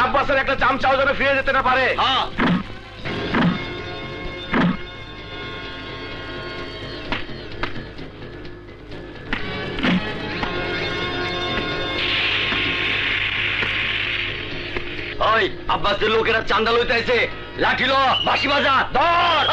আব্বাসের একটা চামচাও যেন ফিরে যেতে না পারে। ওই আব্বাসের লোকেরা চান্দা লইতে আইছে, লাঠি লো, বাঁশি বাজা, ধর।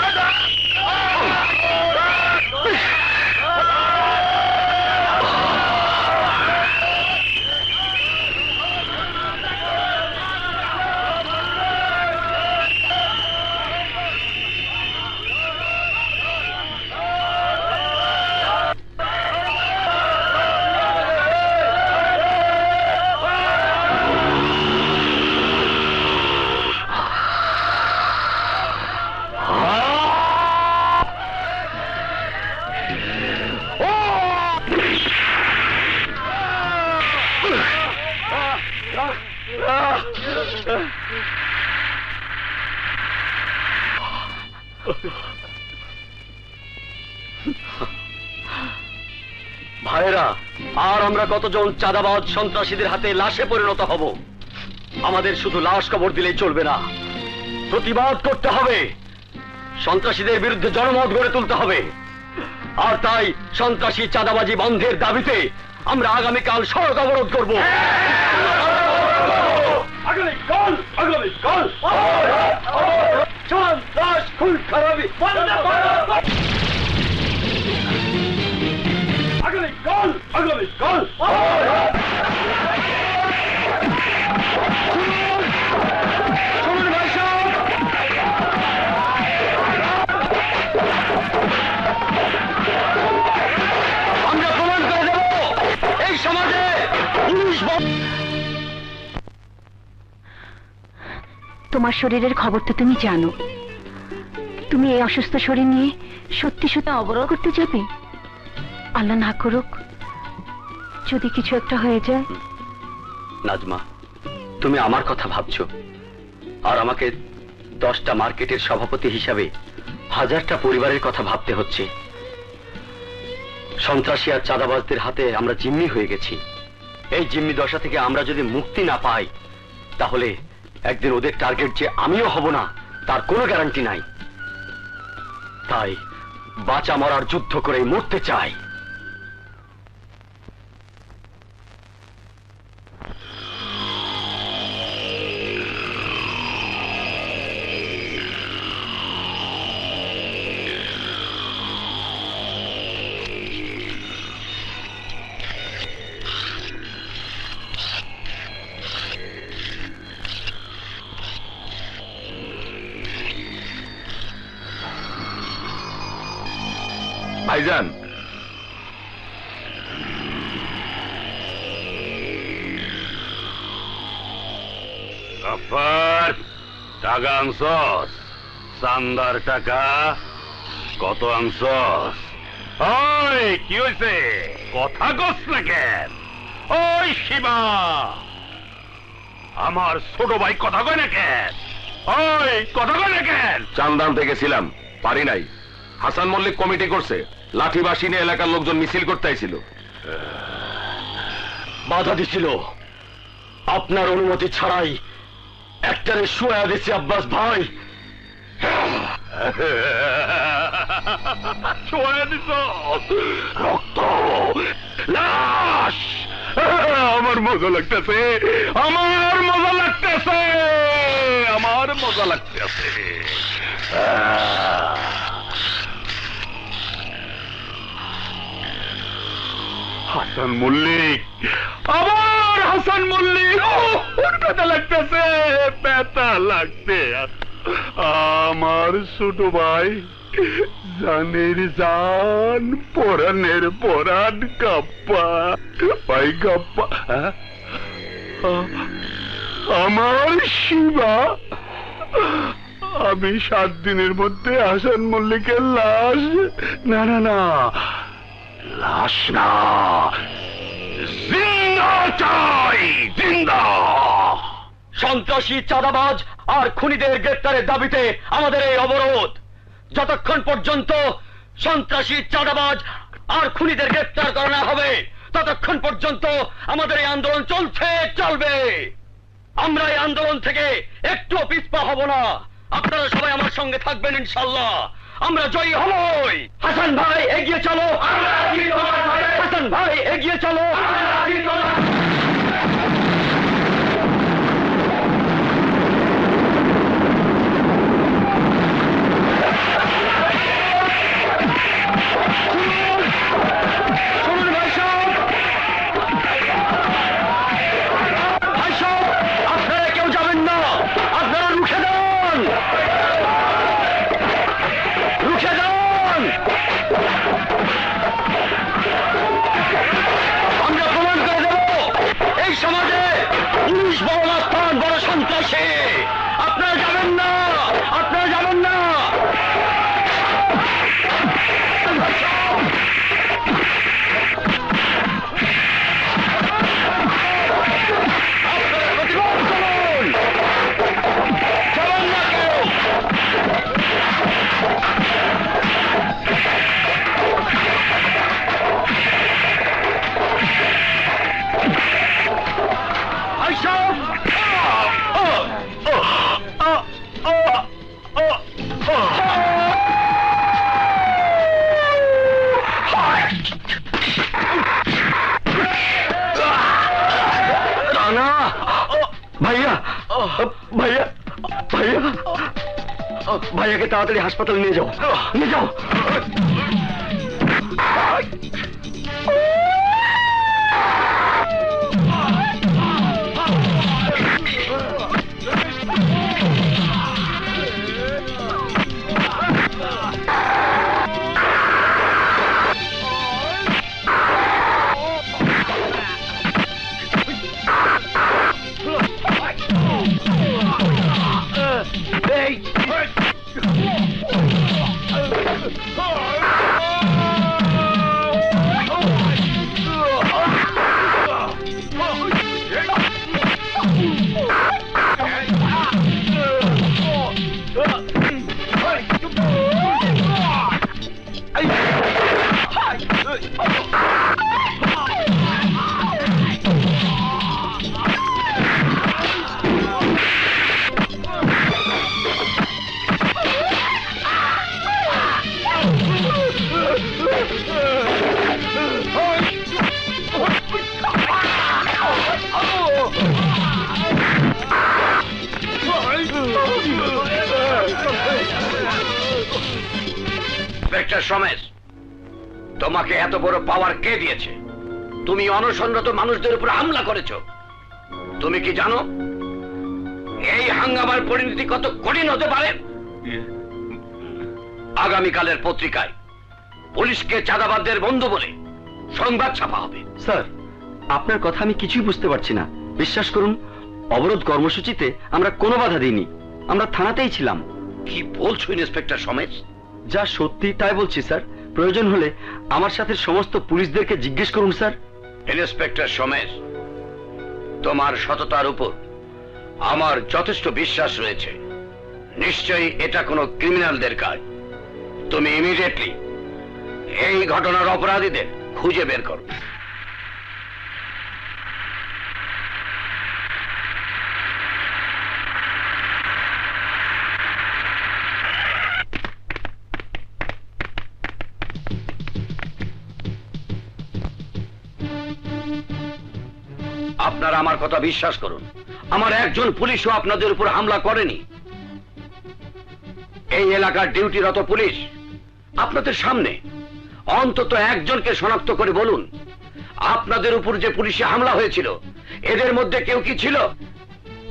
ভাইরা, আর আমরা কতজন চাঁদাবাজ সন্ত্রাসীদের হাতে লাশে পরিণত হব? আমাদের শুধু লাশ কবর দিলেই চলবে না, প্রতিবাদ করতে হবে, সন্ত্রাসীদের বিরুদ্ধে জনমত গড়ে তুলতে হবে। আর তাই সন্ত্রাসী চাঁদাবাজি বন্ধের দাবিতে আমরা আগামীকাল সড়ক অবরোধ করব। সন্ত্রাস খুন খারাপি বন্ধ করো। আগামীকাল আমরা প্রমাণ করে দেব এই সমাজে তোমার শরীরের খবর তো তুমি জানো। তুমি এই অসুস্থ শরীর নিয়ে সত্যি সত্যি অবরোধ করতে যাবে? আল্লাহ না করুক যদি কিছু একটা হয়ে যায়। নাজমা, তুমি আমার কথা ভাবছো, আর আমাকে 10টা মার্কেটের সভাপতি হিসাবে 1000টা পরিবারের কথা ভাবতে হচ্ছে। সন্ত্রাসী আর চাঁদাবাজদের হাতে আমরা জিম্মি হয়ে গেছি। এই জিম্মি দশা থেকে আমরা যদি মুক্তি না পাই, তাহলে একদিন ওদের টার্গেট যে আমিও হব না তার কোনো গ্যারান্টি নাই। তাই বাঁচা মরার যুদ্ধ করে মরতে চাই। ভাইজান, গফফার, টাকা আনছস? চান্দার টাকা কত আনছস? ওই কি হয়েছে, কথা কস না কেন? ওই শিবা, আমার ছোট ভাই কথা কয় না কেন? ওই কথা কয় না কেন? চান্দা আনতে গেছিলাম, পারি নাই। হাসান মল্লিক কমিটি করছে, লাঠি বাঁশি নিয়ে এলাকার লোকজন মিছিল করতে আইছিল। বাধা দিছিল, আপনার অনুমতি ছাড়াই একটারে শুয়ে দিচ্ছি আব্বাস ভাই। ছোঁয়া দিছ রক্ত, লাশ। আমার মজা লাগতেছে, আমার মজা লাগতেছে, আমার মজা লাগতেছে। হাসান মল্লিক, আবার হাসান মল্লিক। ব্যথা লাগতেছে, ব্যথা লাগতে। আমার ছোট ভাই, জানের জান, পরানের পরান, কাপ্পা ভাই, কাপ্পা। আমার শিবা, আমি 7 দিনের মধ্যে হাসান মল্লিকের লাশ, না না না, লাশ না, জিন্দা চাই, জিন্দা। সন্ত্রাসী, চাঁদাবাজ আর খুনিদের গ্রেপ্তারের দাবিতে আমাদের এই অবরোধ। যতক্ষণ পর্যন্ত সন্ত্রাসী, চাঁদাবাজ আর খুনিদের গ্রেপ্তার করা না হবে, ততক্ষণ পর্যন্ত আমাদের এই আন্দোলন চলছে, চলবে। আমরা এই আন্দোলন থেকে একটু পিছপা হব না। আপনারা সবাই আমার সঙ্গে থাকবেন ইনশাল্লাহ। আমরা জয়ী হবই। হাসান ভাই এগিয়ে চলো, হাসান ভাই এগিয়ে চলো। আপনারা যাবেন না, আপনারা যাবেন না। আপনারা প্রতিবাদ করুন, যাবেন না কেউ। আইসব রানা, ভাইয়া ভাইয়া ভাইয়া ভাইয়াকে তাড়াতাড়ি হাসপাতালে নিয়ে যাও, নিয়ে যাও। সমেশ, তোমাকে এত বড় পাওয়ার কে দিয়েছে? তুমি অনশনরত মানুষদের উপর হামলা করেছো। তুমি কি জানো এই হাঙ্গামার পরিণতি কত কঠিন হতে পারে? আগামীকালের পত্রিকায় পুলিশকে চাঁদাবাজদের বন্ধু বলে সংবাদ ছাপা হবে। স্যার, আপনার কথা আমি কিছুই বুঝতে পারছি না। বিশ্বাস করুন, অবরোধ কর্মসূচিতে আমরা কোনো বাধা দিইনি, আমরা থানাতেই ছিলাম। কি বলছো ইন্সপেক্টর সমেশ? যা সত্যি তাই বলছি স্যার। প্রয়োজন হলে আমার সাথে সমস্ত পুলিশদেরকে জিজ্ঞেস করুন স্যার। ইন্সপেক্টর সমেশ, তোমার সততার উপর আমার যথেষ্ট বিশ্বাস রয়েছে। নিশ্চয়ই এটা কোনো ক্রিমিনালদের কাজ। তুমি ইমিডিয়েটলি এই ঘটনার অপরাধীদের খুঁজে বের করো। আপনারা আমার কথা বিশ্বাস করুন, আমার একজন পুলিশও আপনাদের উপর হামলা করেনি। এই এলাকার ডিউটিরত পুলিশ আপনাদের সামনে অন্তত একজনকে শনাক্ত করে বলুন, আপনাদের উপর যে পুলিশে হামলা হয়েছিল এদের মধ্যে কেউ কি ছিল?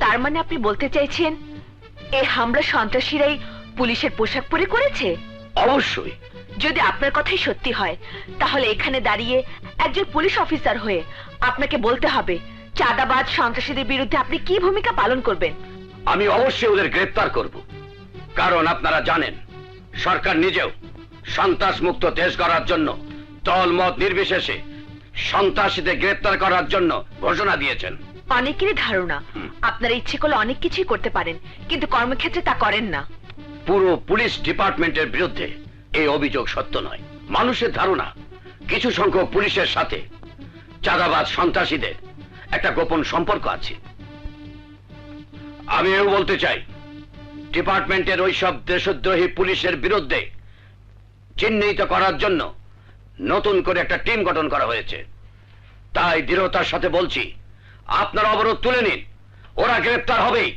তার মানে আপনি বলতে চাইছেন এই হামলা সন্ত্রাসীরাই পুলিশের পোশাক পরে করেছে? অবশ্যই। যদি আপনার কথাই সত্যি হয় তাহলে এখানে দাঁড়িয়ে একজন পুলিশ অফিসার হয়ে আপনাকে বলতে হবে চাঁদাবাজ সন্ত্রাসীদের বিরুদ্ধে আপনি কি ভূমিকা পালন করবেন। আমি অবশ্যই ওদের গ্রেফতার করব, কারণ আপনারা জানেন সরকার নিজেও সন্ত্রাস মুক্ত দেশ গড়ার জন্য দল মত নির্বিশেষে সন্ত্রাসীদের গ্রেফতার করার জন্য ঘোষণা দিয়েছেন। অনেকেরই ধারণা আপনারা ইচ্ছে করলে অনেক কিছুই করতে পারেন, কিন্তু কর্মক্ষেত্রে তা করেন না। পুরো পুলিশ ডিপার্টমেন্টের বিরুদ্ধে এই অভিযোগ সত্য নয়। মানুষের ধারণা কিছু সংখ্যক পুলিশের সাথে চাঁদাবাজ সন্ত্রাসীদের একটা গোপন সম্পর্ক আছে। আমি এও বলতে চাই, ডিপার্টমেন্টের ওইসব দেশদ্রোহী পুলিশের বিরুদ্ধে চিহ্নিত করার জন্য নতুন করে একটা টিম গঠন করা হয়েছে। তাই দৃঢ়তার সাথে বলছি, আপনারা অবরোধ তুলে নিন, ওরা গ্রেফতার হবেই।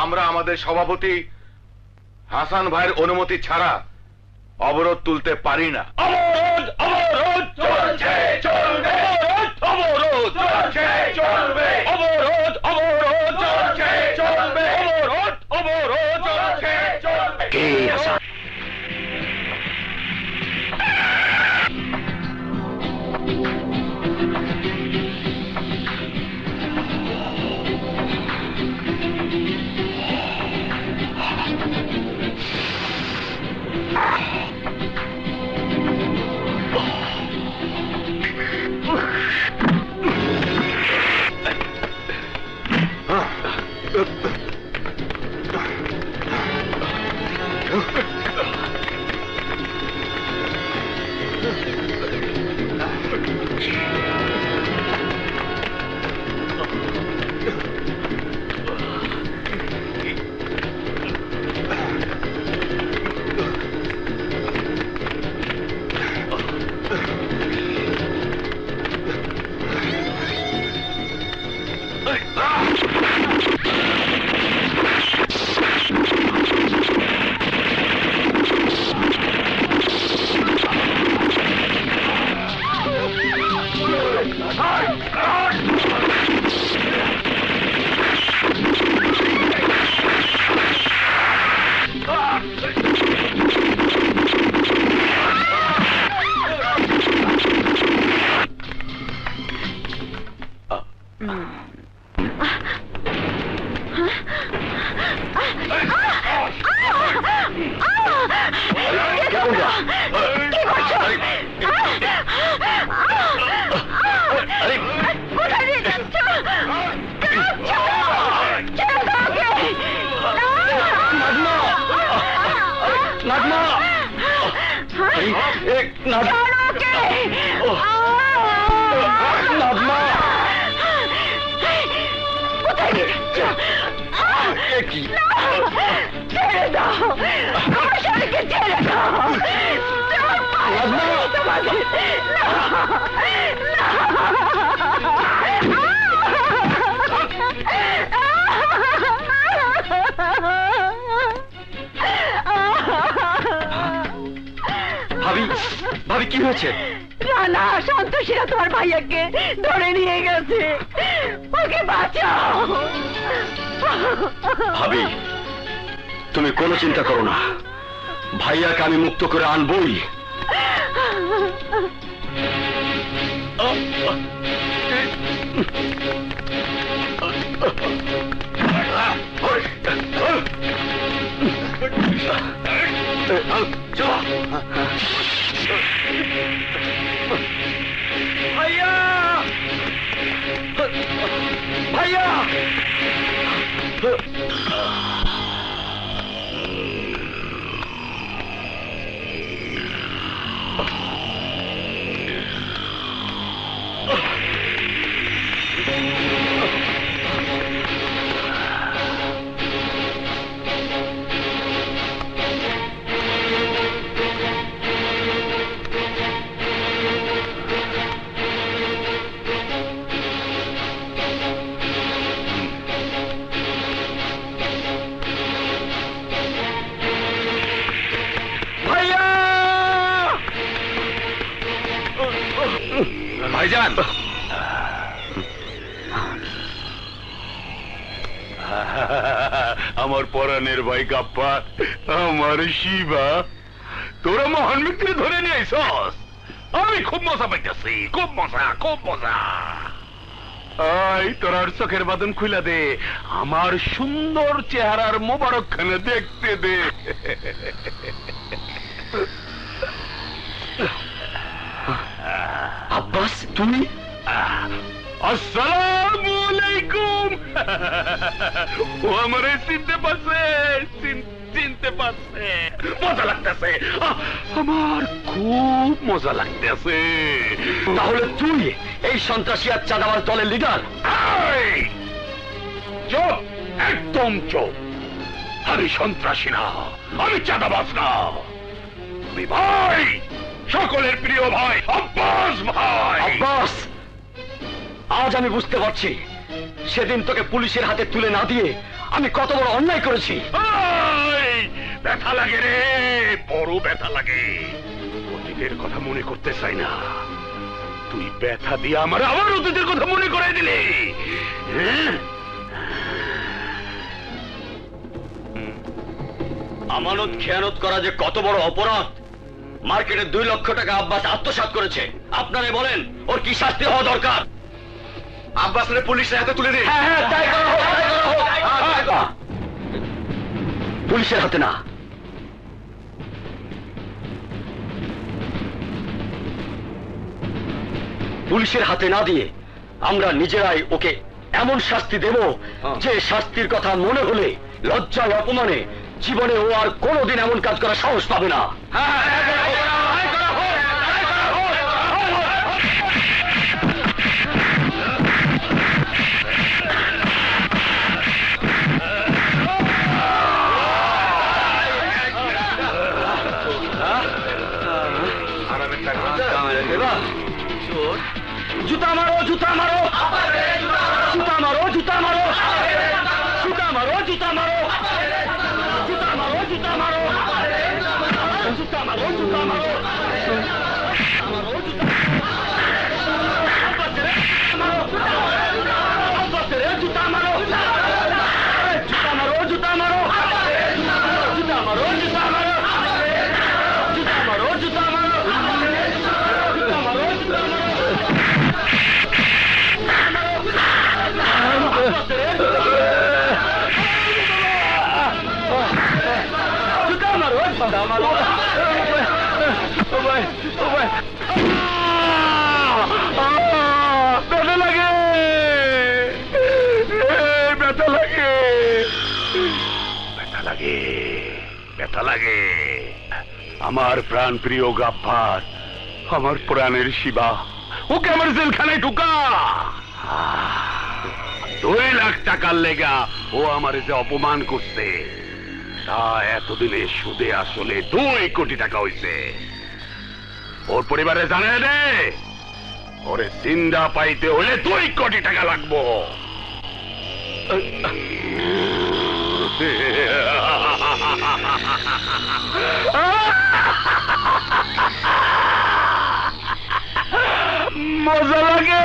আমরা আমাদের সভাপতি হাসান ভাইয়ের অনুমতি ছাড়া অবরোধ তুলতে পারি না। অবরোধ অবরোধ চলছে চলবে, অবরোধ চলছে চলবে, অবরোধ অবরোধ চলছে চলবে, অবরোধ অবরোধ চলছে চলবে। কে হাসান? ভাবি, ভাবি কি হয়েছে? রানা, সন্ত্রাসীরা তোমার ভাইয়াকে ধরে নিয়ে গেছে, ওকে বাঁচাও। ভাবি, তুমি কোনো চিন্তা করো না, ভাইয়াকে আমি মুক্ত করে আনবই। ভাইয়া ভাইয়া যান। আমার পরাণের ভাই গাপ্পা, আমার শিবা, তোরা মহান ব্যক্তিরে ধরে নিয়ে আইছস। আমি খুব মজা পাইতেছি, খুব মজা, খুব মজা। আই তোরার চোখের বাদন খুলে দে, আমার সুন্দর চেহারার মোবারক খানে দেখতে দে। আব্বাস, তুমি? আসসালামু আলাইকুম। ও আমারে চিনতে পারছে, চিনতে পারছে। মজা লাগতেছে, আমার খুব মজা লাগতেছে। তাহলে তুই এই সন্ত্রাসী আর চাঁদাবাজ দলের লিডার? চুপ, একদম চুপ। আমি সন্ত্রাসী না, আমি চাঁদাবাজ না, আমি ভাই, সকলের প্রিয় ভাই আব্বাস ভাই। আব্বাস, আজ আমি বুঝতে পারছি সেদিন তোকে পুলিশের হাতে তুলে না দিয়ে আমি কত বড় অন্যায় করেছি। ব্যথা লাগে রে, বড় ব্যথা লাগে। অতীতের কথা মনে করতে চাই না, তুই ব্যথা দিয়ে আমার আবার অতীতের কথা মনে করে দিলি। আমানত খেয়ানত করা যে কত বড় অপরাধ। মার্কেটে 2 লক্ষ টাকা আব্বাস আত্মসাৎ করেছে। আপনারাই বলেন ওর কি শাস্তি হওয়া দরকার? আব্বাসরে পুলিশের হাতে তুলে দিন। হ্যাঁ, তাই করা হোক, তাই করা হোক, তাই করা। পুলিশের হাতে না, পুলিশের হাতে না দিয়ে আমরা নিজেরাই ওকে এমন শাস্তি দেব যে শাস্তির কথা মনে হলে লজ্জায় অপমানে জীবনে ও আর কোনোদিন এমন কাজ করার সাহস পাবে না। জুতা মারো, জুতা মারো, জুতা মারো, জুতা মারো, জুতা মারো, জুতা মারো, জুতা মারো, জুতা মারো, জুতা মারো, জুতা মারো, জুতা মারো, জুতা মারো, জুতা মারো, জুতা মারো, জুতা মারো, জুতা মারো, জুতা মারো, জুতা মারো, জুতা মারো। ব্যথা লাগে, ব্যথা লাগে, ব্যথা লাগে, ব্যথা লাগে। আমার প্রাণ প্রিয় গাফফার, আমার প্রাণের শিবা, ওকে আমার জেলখানায় ঢুকা। 2 লাখ টাকার লেগা ও আমার যে অপমান করছে, তা এতদিনে সুদে আসলে 2 কোটি টাকা হইছে। ওর পরিবারে জানে দে, ওরে জিন্দা পাইতে হলে 2 কোটি টাকা লাগবো। মজা লাগে,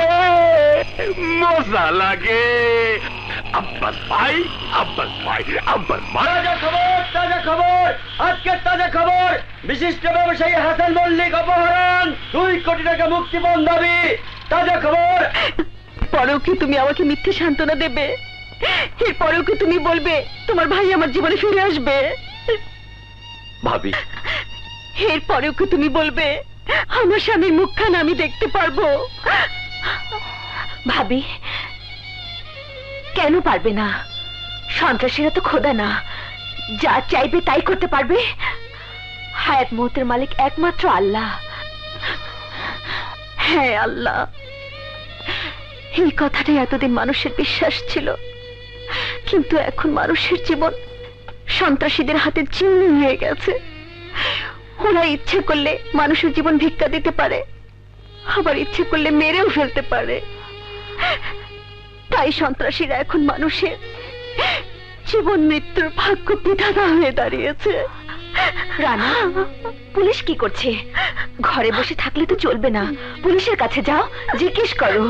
মজা লাগে। আব্বাস ভাই, আব্বাস ভাই, আব্বাস ভাই। তাজা খবর, তাজা খবর, আজকের তাজা খবর। বিশিষ্ট ব্যবসায়ী হাসান মল্লিক অপহরণ, 2 কোটি টাকা মুক্তিপণ দাবি। তাজা খবর। পরেও কি তুমি আমাকে মিথ্যে সান্ত্বনা দেবে? এরপরেও কি তুমি বলবে তোমার ভাই আমার জীবনে ফিরে আসবে? ভাবি, এরপরেও কি তুমি বলবে আমার স্বামীর মুখখান আমি দেখতে পারবো? ভাবি, কেন পারবে না? সন্ত্রাসীরা তো খোদা না, যা চাইবে তাই করতে পারবে। হায়াত মৌতের মালিক একমাত্র আল্লাহ। হ্যাঁ, আল্লাহ। এই কথাটাই এতদিন মানুষের বিশ্বাস ছিল, কিন্তু এখন মানুষের জীবন সন্ত্রাসীদের হাতে জিম্মি হয়ে গেছে। ওরা ইচ্ছে করলে মানুষের জীবন ভিক্ষা দিতে পারে, আবার ইচ্ছে করলে মেরেও ফেলতে পারে। তাই সন্ত্রাসীরা এখন মানুষের জীবন মৃত্যুর ভাগ্য বিধাতা হয়ে দাঁড়িয়েছে। রানা, পুলিশ কি করছে? ঘরে বসে থাকলে তো চলবে না, পুলিশের কাছে যাও, জিজ্ঞেস করো।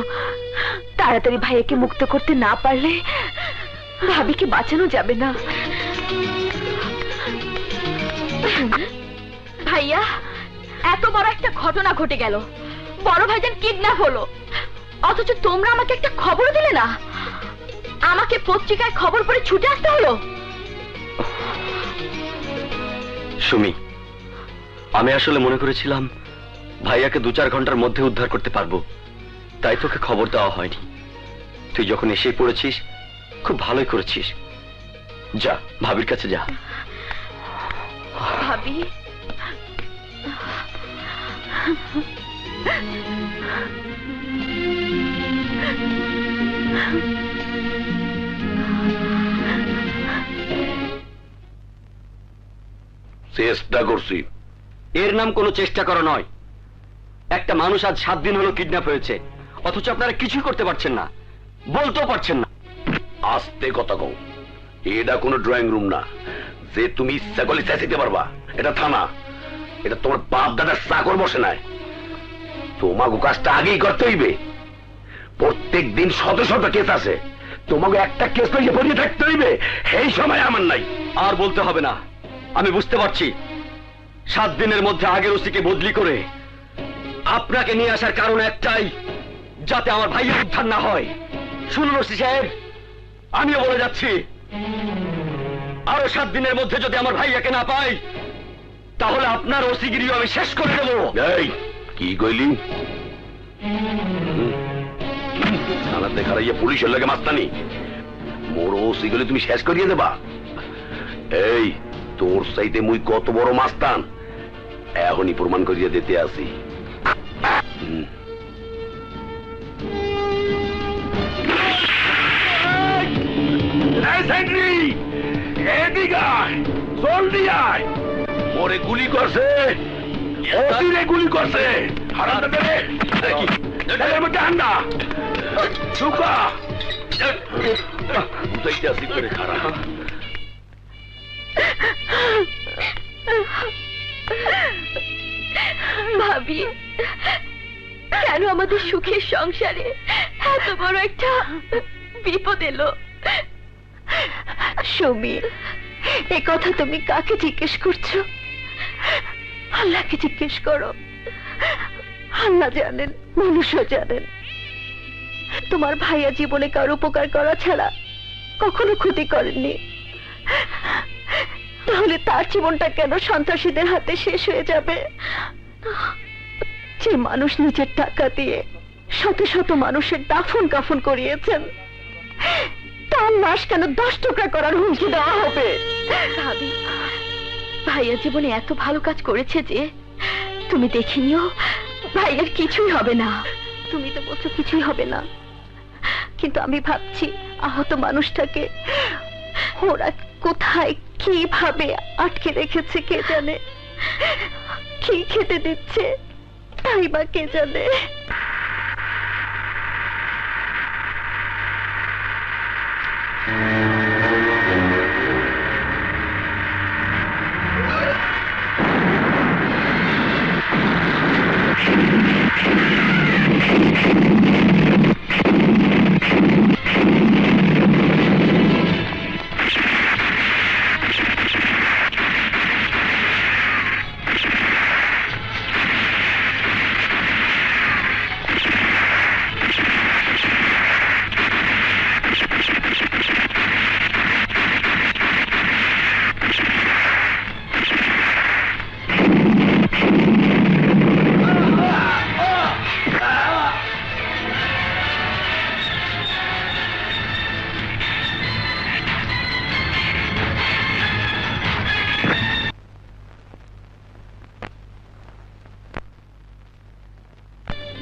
তাড়াতাড়ি ভাইয়াকে মুক্ত করতে না পারলে ভাবিকে বাঁচানো যাবে না। ভাইয়া, এত বড় একটা ঘটনা ঘটে গেল, বড় ভাইজান কিডন্যাপ হলো, অথচ তোমরা আমাকে একটা খবর দিলে না। আমাকে পত্রিকায় খবর পড়ে ছুটে আসতে হলো। সুমি, আমি আসলে মনে করেছিলাম ভাইয়াকে 2-4 ঘন্টার মধ্যে উদ্ধার করতে পারবো, তাই তোকে খবর দেওয়া হয়নি। তুই যখন এসে পড়েছিস, খুব ভালোই করেছিস। যা, ভাবির কাছে যা। ভাবি, চেষ্টা করছি। এর নাম কোনো চেষ্টা করা নয়। একটা মানুষ আজ 7 দিন হলো কিডন্যাপ হয়েছে, অথচ আপনারা কিছুই করতে পারছেন না, বলতেও পারছেন না। আস্তে কথা কও, এটা কোনো ড্রয়িং রুম না যে তুমি ইচ্ছা করলে চেঁচাইতে পারবা। এটা থানা, এটা তোমার বাপ দাদার চাকর বসে নাই। তোমাকে কাজটা আগেই করতে হইবে। প্রত্যেক দিন শত শত কেস আছে, তোমাকে একটা কেস লইয়ে পড়িয়ে থাকতে হইবে, এই সময় আমার নাই। আর বলতে হবে না, আমি বুঝতে পারছি। 7 দিনের মধ্যে আগের ওসিকে বদলি করে আপনাকে নিয়ে আসার কারণ একটাই, যাতে আমার ভাইয়ের উদ্ধার না হয়। শুনুন ওসি সাহেব, আমিও বলে যাচ্ছি, আরো 7 দিনের মধ্যে যদি আমার ভাইয়াকে না পাই, তাহলে আপনার ওসিগিরিও আমি শেষ করে দেব। এই কি কইলি? থানাতে খারাইয়া পুলিশের লাগে মাস্তানি, মোর ওসি গেলে তুমি শেষ করিয়ে দেবা? এই তোর চাইতে মুই কত বড় মাস্তান এখনই প্রমাণ করিয়ে দিতে আসি। জলদি আয়, ওরে গুলি করছে, ওসিরে গুলি করছে। হারামজাদা রে, এর মধ্যে আন্ডা চুকা বুঝাইতে আসি করে খারাপ। ভাবি, কেন আমাদের সুখের সংসারে এত বড় একটা বিপদ এলো? সুমি, এ কথা তুমি কাকে জিজ্ঞেস করছো? আল্লাহকে জিজ্ঞেস করো। আল্লাহ জানেন, মানুষও জানেন। তোমার ভাইয়া জীবনে কারো উপকার করা ছাড়া কখনো ক্ষতি করেননি, তাহলে তার জীবনটা কেন সন্ত্রাসীদের হাতে শেষ হয়ে যাবে? যে মানুষ নিজের টাকা দিয়ে শত শত মানুষের দাফন কাফন করিয়েছেন, তার লাশ কেন 10 টুকরা করার হুমকি দেওয়া হবে? ভাবি, ভাইয়া জীবনে এত ভালো কাজ করেছে যে তুমি দেখে নিও, ভাইয়ার কিছুই হবে না। তুমি তো বলছো কিছুই হবে না, কিন্তু আমি ভাবছি আহত মানুষটাকে ওরা কোথায় কিভাবে আটকে রেখেছে কে জানে, কি খেতে দিচ্ছে তাই বা কে জানে।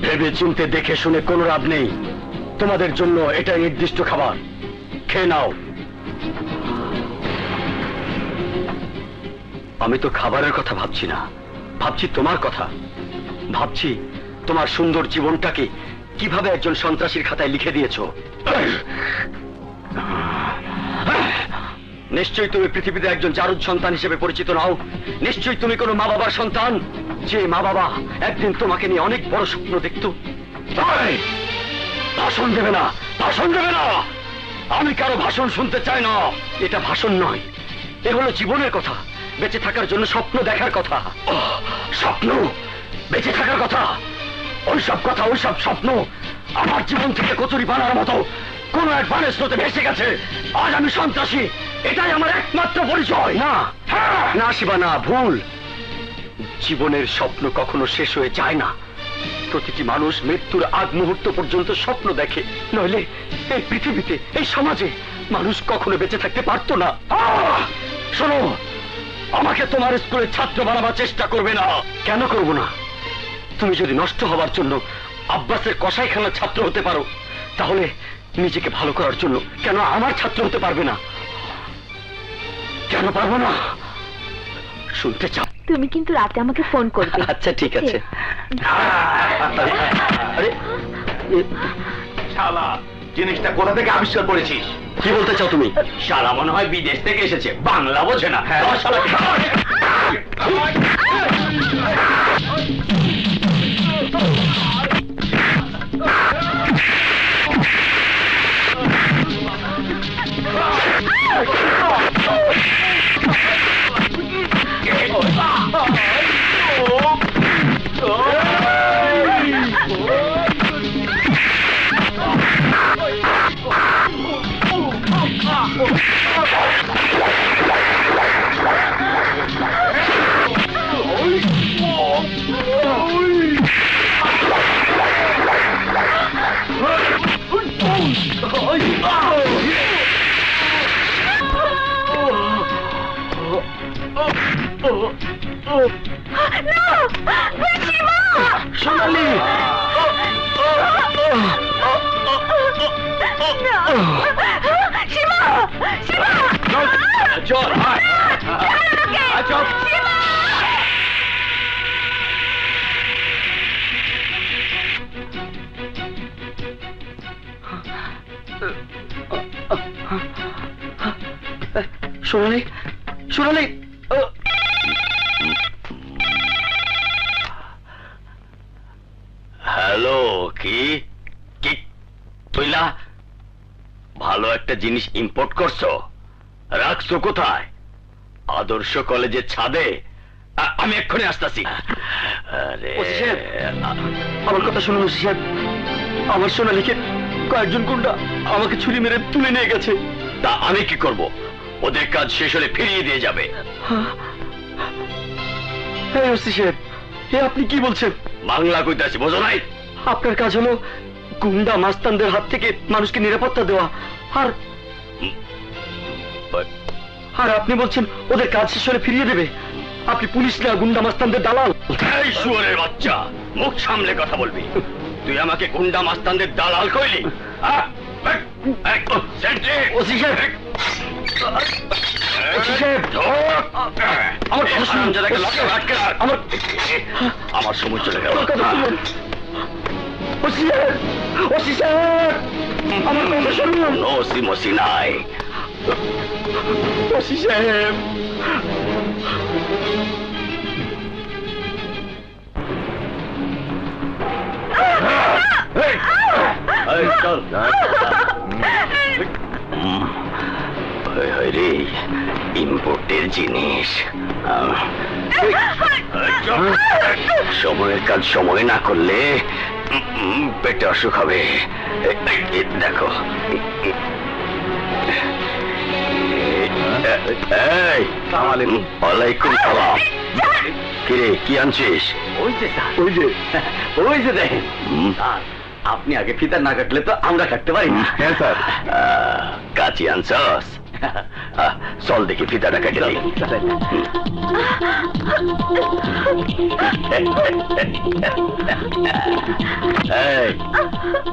ভেবে চিনতে দেখে শুনে কোনো লাভ নেই। তোমাদের জন্য এটা নির্দিষ্ট খাবার, খেয়ে নাও। আমি তো খাবারের কথা ভাবছি না, ভাবছি তোমার কথা। ভাবছি তোমার সুন্দর জীবনটাকে কিভাবে একজন সন্ত্রাসীর খাতায় লিখে দিয়েছো। নিশ্চয়ই তুমি পৃথিবীতে একজন জারুদ সন্তান হিসেবে পরিচিত নাও। নিশ্চয়ই তুমি কোনো মা বাবার সন্তান, যে মা বাবা একদিন তোমাকে নিয়ে অনেক বড় স্বপ্ন দেখত। এই, ভাষণ দেবে না, ভাষণ দেবে না। আমি কারো ভাষণ শুনতে চাই না। এটা ভাষণ নয়, এ হলো জীবনের কথা, বেঁচে থাকার জন্য স্বপ্ন দেখার কথা। স্বপ্ন, বেঁচে থাকার কথা, ওইসব কথা, ওইসব স্বপ্ন আমার জীবন থেকে কচুরি বানার মতো কোন এক বানের স্রোতে ভেসে গেছে। আজ আমি সন্ত্রাসী, এটাই আমার একমাত্র পরিচয়। না, না শিবা, না, ভুল। জীবনের স্বপ্ন কখনো শেষ হয়ে যায় না। প্রতিটি মানুষ মৃত্যুর আগ মুহূর্ত পর্যন্ত স্বপ্ন দেখে, নইলে এই পৃথিবীতে, এই সমাজে মানুষ কখনো বেঁচে থাকতে পারতো না। শোনো, আমাকে তোমার স্কুলের ছাত্র বানাবার চেষ্টা করবে না। কেন করব না? তুমি যদি নষ্ট হওয়ার জন্য আব্বাসের কসাইখানার ছাত্র হতে পারো, তাহলে নিজেকে ভালো করার জন্য কেন আমার ছাত্র হতে পারবে না? কেন পারবো না? শুনতে চাও? তুমি কিন্তু রাতে আমাকে ফোন করবে। আচ্ছা, ঠিক আছে। আরে, শালা, জিনিসটা কোথা থেকে আবিষ্কার করেছিস? কি বলতে চাও তুমি? শালা মনে হয় বিদেশ থেকে এসেছে, বাংলা বোঝে না। সোনালি, চল, চল। সোনালি, সোনালি। হ্যালো, কি কি তুইলা ভালো একটা জিনিস ইম্পোর্ট করছো? রাখছো কোথায়? আদর্শ কলেজের ছাদে? আমি এক্ষুনি আসতেছি। আরে, ওসি সাহেব, আমার কথা শুনুন ওসি সাহেব। আমার সোনালিকে কয়েকজন গুন্ডা আমাকে ছুরি মেরে তুলে নিয়ে গেছে। তা আমি কি করব? ওদের কাজ শেষ হলে ফিরিয়ে দিয়ে যাবে। হ্যাঁ ওসি সাহেব, এ আপনি কি বলছেন? বাংলা কইতাছি, বোঝো নাই? আপনার কাজ হলো গুন্ডা মাস্তানদের হাত থেকে মানুষকে নিরাপত্তা দেওয়া, আর আর আপনি বলছেন ওদের কাজ শেষ হলে ফিরিয়ে দেবে। আপনি পুলিশ না, গুন্ডা মাস্তানদের দালাল। এই শুয়োরের বাচ্চা, মুখ সামলে কথা বলবি। তুই আমাকে গুন্ডা মাস্তানদের দালাল কইলি? ওসি সাহেব, ওসি সাহেব, আমার কথা শুনুন। আমার সময় চলে গেল। আমার কথা শুনুন। ওসি সাহেব, ওসি সাহেব, আমার কথা শুনুন। নসি মসি নাই। ওসি সাহেব, এই চল। রে, ইম্পোর্টের জিনিস। সময়ের কাজ সময় না করলে পেটে অসুখ হবে। দেখো, ওয়ালাইকুম সালাম। কিরে, কি আনছিস? ওই যে স্যার, ওই যে, ওই যে দেখেন। আপনি আগে ফিতার না কাটলে তো আমরা কাটতে পারি না। হ্যাঁ স্যার। কাচি আনছস? চল দেখি ফিতাটা কেটে দিই। এই,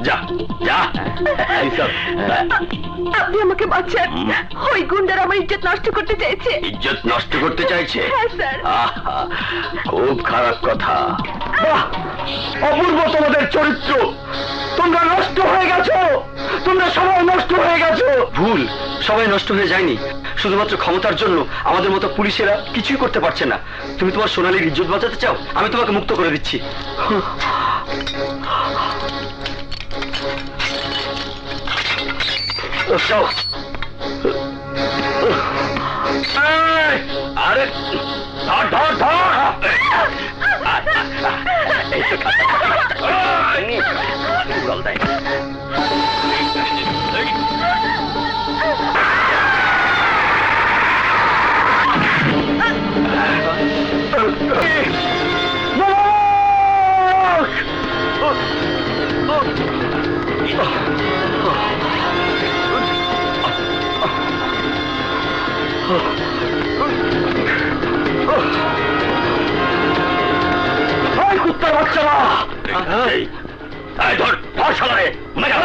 যা যা। আপনি আমাকে বাঁচান, ওই গুন্ডার আমার ইজ্জত নষ্ট করতে চাইছে। ইজ্জত নষ্ট করতে চাইছে? হ্যাঁ স্যার। আহা, খুব খারাপ কথা। অপূর্ব তোমাদের চরিত্র, তোমরা নষ্ট হয়ে গেছো, তোমরা সবাই নষ্ট হয়ে গেছো। ভুল, সবাই নষ্ট হয়ে যায়নি, শুধুমাত্র ক্ষমতার জন্য আমাদের মতো পুলিশেরা কিছুই করতে পারছে না। তুমি তোমার সোনালীর ইজ্জত বাঁচাতে চাও, আমি তোমাকে মুক্ত করে দিচ্ছি। যাও। আরে ধর ধর ধর এই তো উড়াল দেয়। কুত্তার বাচ্চারা, ধর ধর শালারে মেঘা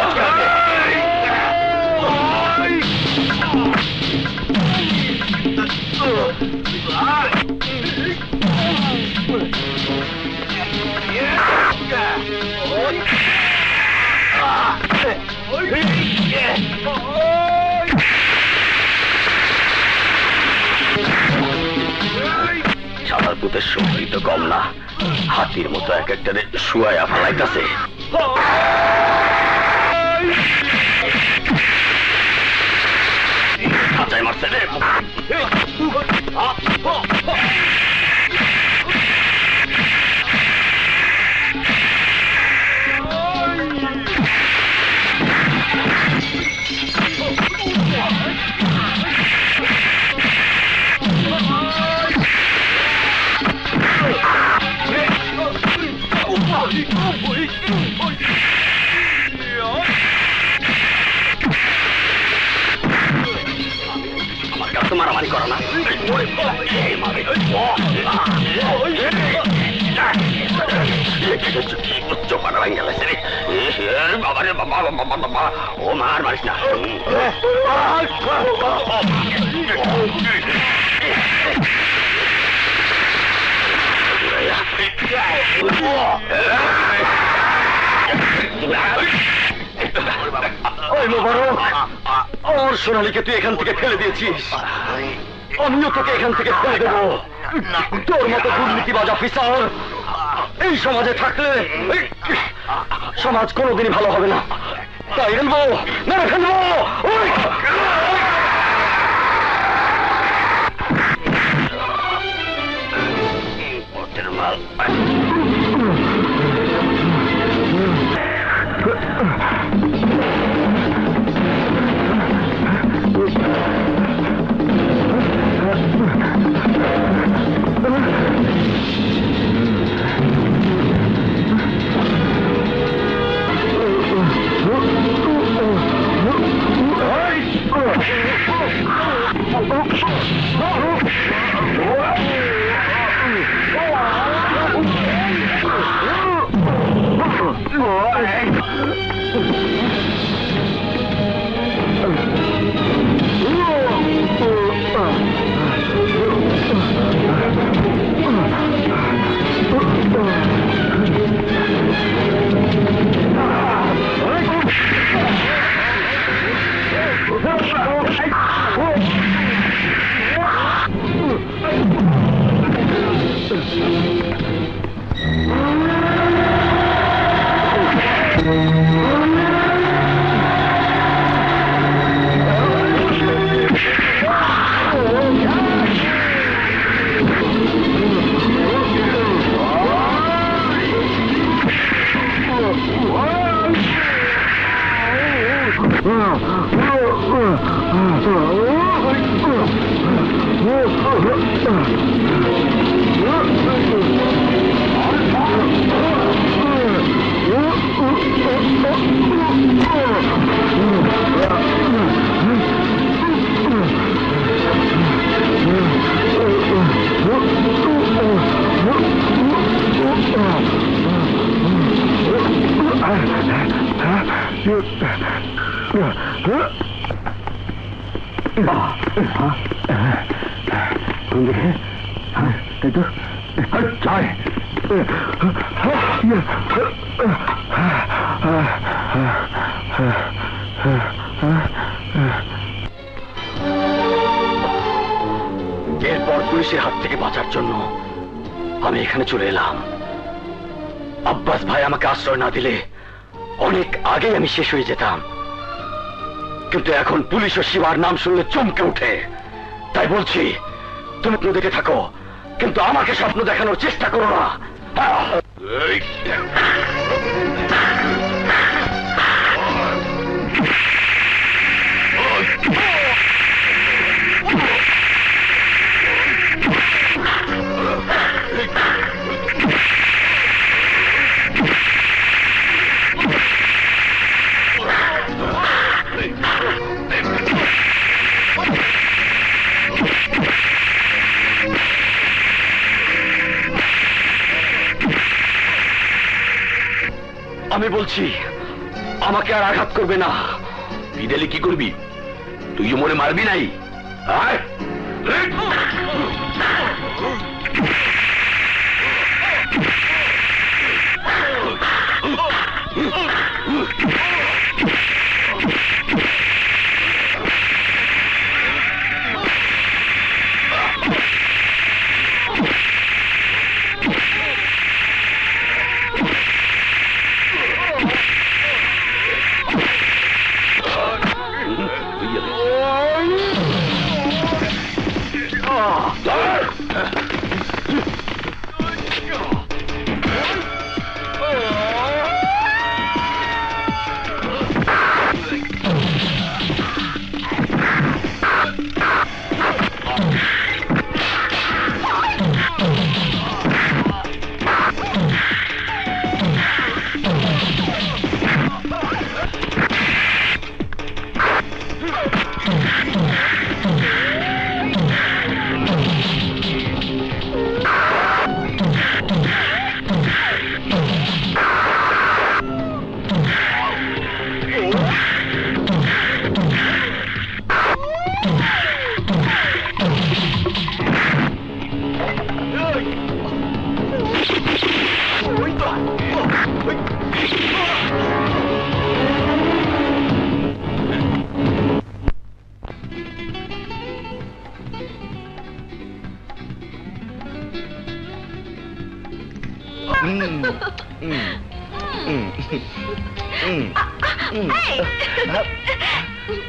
শালার পুতের শক্তি তো কম না, হাতির মতো এক একটারে শুয়ায়া ফেলাইতেছে। খাঁচায় মারছে রে। আমার কাছে মারামারি করো না। ও মার মারিস না। ওই মোবারক, আমার সোনালীকে তুই এখান থেকে ফেলে দিয়েছিস, আমিও তোকে এখান থেকে ফেলে দেবো। তোর মতো দুর্নীতিবাজ অফিসার এই সমাজে থাকলে সমাজ কোনোদিনই ভালো হবে না। তাই ফেলবো, মেরে ফেলবো। পুলিশের হাত থেকে বাঁচার জন্য আমি এখানে চলে এলাম। আব্বাস ভাই আমাকে আশ্রয় না দিলে অনেক আগে আমি শেষ হয়ে যেতাম, কিন্তু এখন পুলিশ ও শিবার নাম শুনলে চমকে ওঠে। তাই বলছি, তুমি তো দেখে থাকো, কিন্তু আমাকে স্বপ্ন দেখানোর চেষ্টা করো না। এই, আমি বলছি, আমাকে আর আঘাত করবে না। বিদেলে কি করবি? তুইও মনে মারবি নাই? আয়!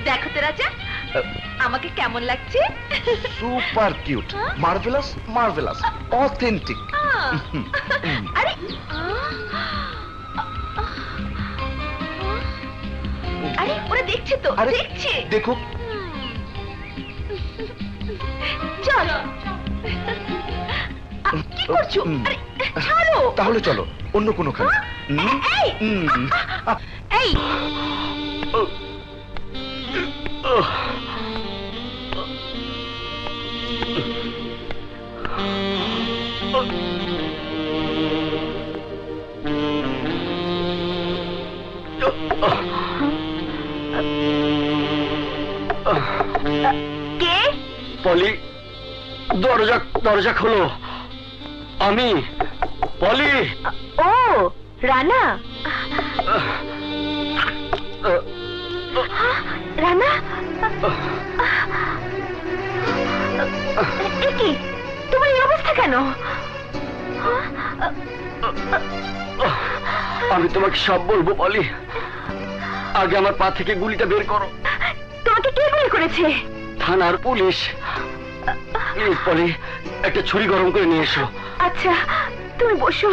দেখো তো রাজা, আমাকে কেমন লাগছে? Super cute, marvellous, marvellous, authentic. আরে আরে ওরা দেখছে তো, আরে দেখছে। দেখো, চল। কি করছো? আরে ছাড়ো। তাহলে চলো অন্য কোনো খানে। এই এই কে? পলি, দরজা দরজা খোলো। আমি পলি। ও রানা। রানা, এ কি, তোমার এই অবস্থা কেন? আমি তোমাকে সব বলবো পলি, আগে আমার পা থেকে গুলিটা বের করো। তোমাকে কে গুলি করেছে? থানার পুলিশ। প্লিজ পলি, একটা ছুরি গরম করে নিয়ে এসো। আচ্ছা, তুমি বসো।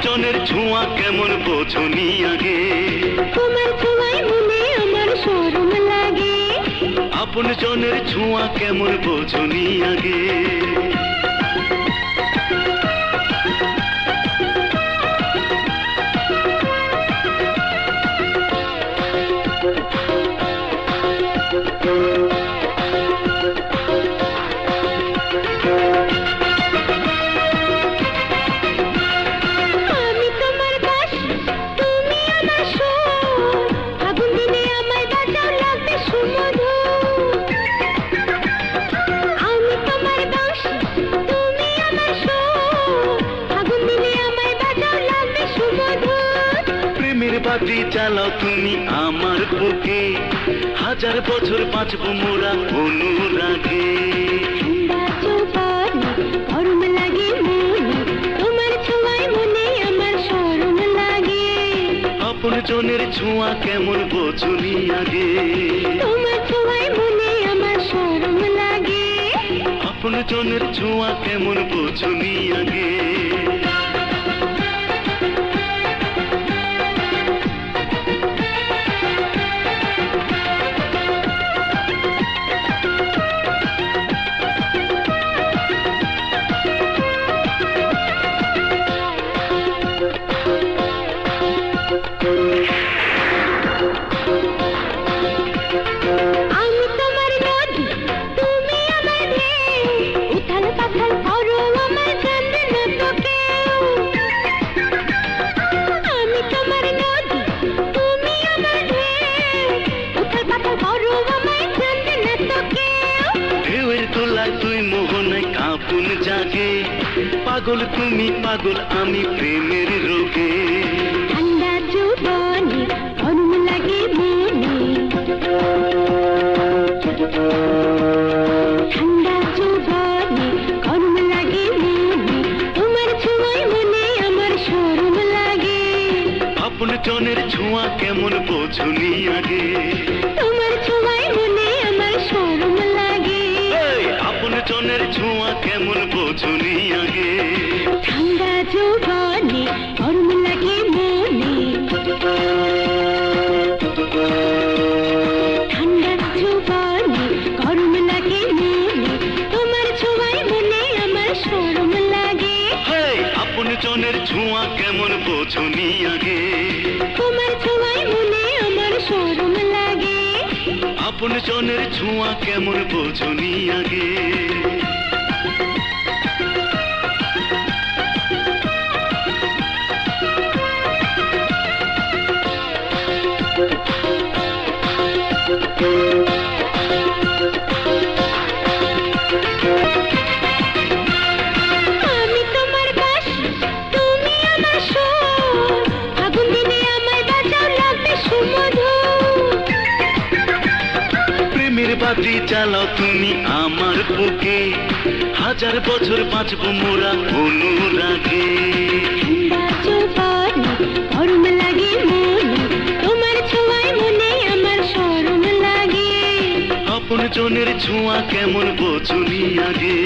জনের ছোঁয়া কেমন বোঝনি আগে, তোমার ছোঁয়ায় মনে আমার শরম লাগে। আপন জনের ছোঁয়া কেমন বোঝনি আগে। আমি তোমার দাস, তুমি আমার সুর, ফাগুন দিনে আমায় বাজাও লাগবে সুমধুর। আমি তোমার দাস, তুমি আমার সুর, ফাগুন দিনে আমায় বাজাও লাগবে সুমধুর। প্রেমের বাতি জ্বালাও তুমি আমার বুকে, হাজার বছর বাঁচবো মোরা অনুরাগে। ঠান্ডা যৌবনে গরম লাগে মনে, তোমার ছোঁয়ায় মনে আমার শরম লাগে। আপন জনের ছোঁয়া কেমন বোঝনি আগে, তোমার ছোঁয়ায় মনে আমার শরম লাগে। আপন জনের ছোঁয়া কেমন বোঝনি আগে। আমি তোমার নদী, তুমি আমার ঢেউ, উথাল পাথাল করো আমার জানবে না তো কেউ। আমি তোমার নদী, তুমি আমার ঢেউ, উথাল পাথাল করো আমায় জানবে না তো কেউ। ঢেউয়ের তোলায় তুই মোহনায় কাঁপুন জাগে, পাগল তুমি পাগল আমি প্রেমের রোগে। ঠান্ডা যৌবনে গরম লাগে মনে, ঠান্ডা যৌবনে গরম লাগে মনে, তোমার ছোঁয়ায় মনে আমার শরম লাগে। আপন জনের ছোঁয়া কেমন বোঝনি আগে, তোমার ছোঁয়ায় মনে আমার শরম লাগে। এই আপন জনের ছোঁয়া কেমন বোঝনি আগে। ঠান্ডা যৌবনে গরম লাগে মনে, ঠান্ডা যৌবনে গরম লাগে মনে, তোমার ছোঁয়ায় মনে আমার শরম লাগে। হেই আপন জনের ছোঁয়া কেমন বোঝনি আগে, তোমার ছোঁয়ায় মনে আমার শরম লাগে। আপন জনের ছোঁয়া কেমন বোঝনি আগে। আমি তোমার দাস, তুমি আমার সুর, ফাগুন দিনে আমায় বাজাও লাগবে সুমধুর। প্রেমের বাতি জ্বালাও তুমি আমার বুকে, হাজার বছর বাঁচবো মোরা অনুরাগে। ঠান্ডা যৌবনে গরম লাগে মনে, তোমার ছোঁয়ায় মনে আমার শরম লাগে। আপন জনের ছোঁয়া কেমন বোঝনি আগে,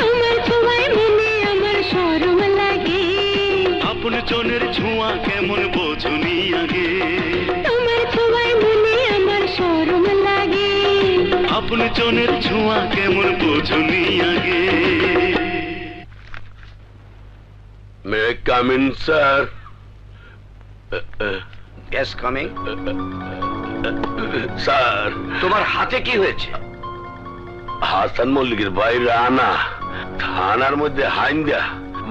তোমার ছোঁয়ায় মনে আমার শরম লাগে। আপন জনের ছোঁয়া কেমন বোঝনি আগে। তোমার ছোঁয়ায় মনে আমার শরম লাগে। আপন জনের ছোঁয়া কেমন বোঝনি আগে। May come in sir? Gas coming. Sir, তোমার হাতে কি হয়েছে? হাসান মল্লিকের বাইরে আনা থানার মধ্যে হাইন্দা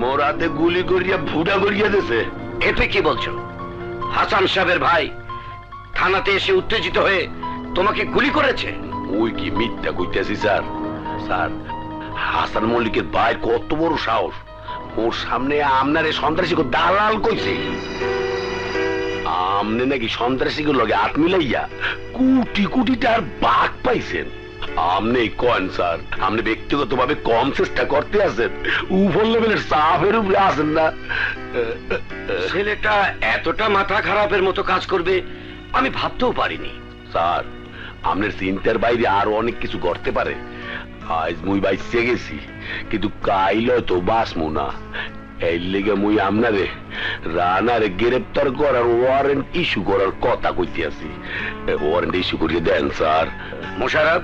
মোর হাতে গুলি করিয়া ফুটা করিয়া দিছে। এতে কি বলছো? হাসান সাহেবের ভাই থানাতে এসে উত্তেজিত হয়ে তোমাকে গুলি করেছে? ওই কি মিথ্যা কইতেছি স্যার? স্যার, হাসান মল্লিকের ভাই কত বড় সাহস, ওর সামনে আমনারে সন্ত্রাসী দালাল কইছে। আমনে নাকি সন্ত্রাসীগুলোর লগে হাত মিলাইয়া কোটি কোটি টাকার বাঘ পাইছেন। আমনে কন স্যার, আপনি ব্যক্তিগত ভাবে কম চেষ্টা করতে আছেন, উপর লেভেলের চাপের উপরে আছেন না। ছেলেটা এতটা মাথা খারাপের মতো কাজ করবে আমি ভাবতেও পারিনি। স্যার, আপনার চিন্তার বাইরে আরো অনেক কিছু করতে পারে। আজ মুই বাইসে গেছি, কিন্তু কাইল তো বাসমু না। এই লেগে মুই আপনারে রানারে গ্রেপ্তার করার ওয়ারেন্ট ইস্যু করার কথা কইতে আছি। ওয়ারেন্ট ইস্যু করিয়ে দেন স্যার। মোশাররফ,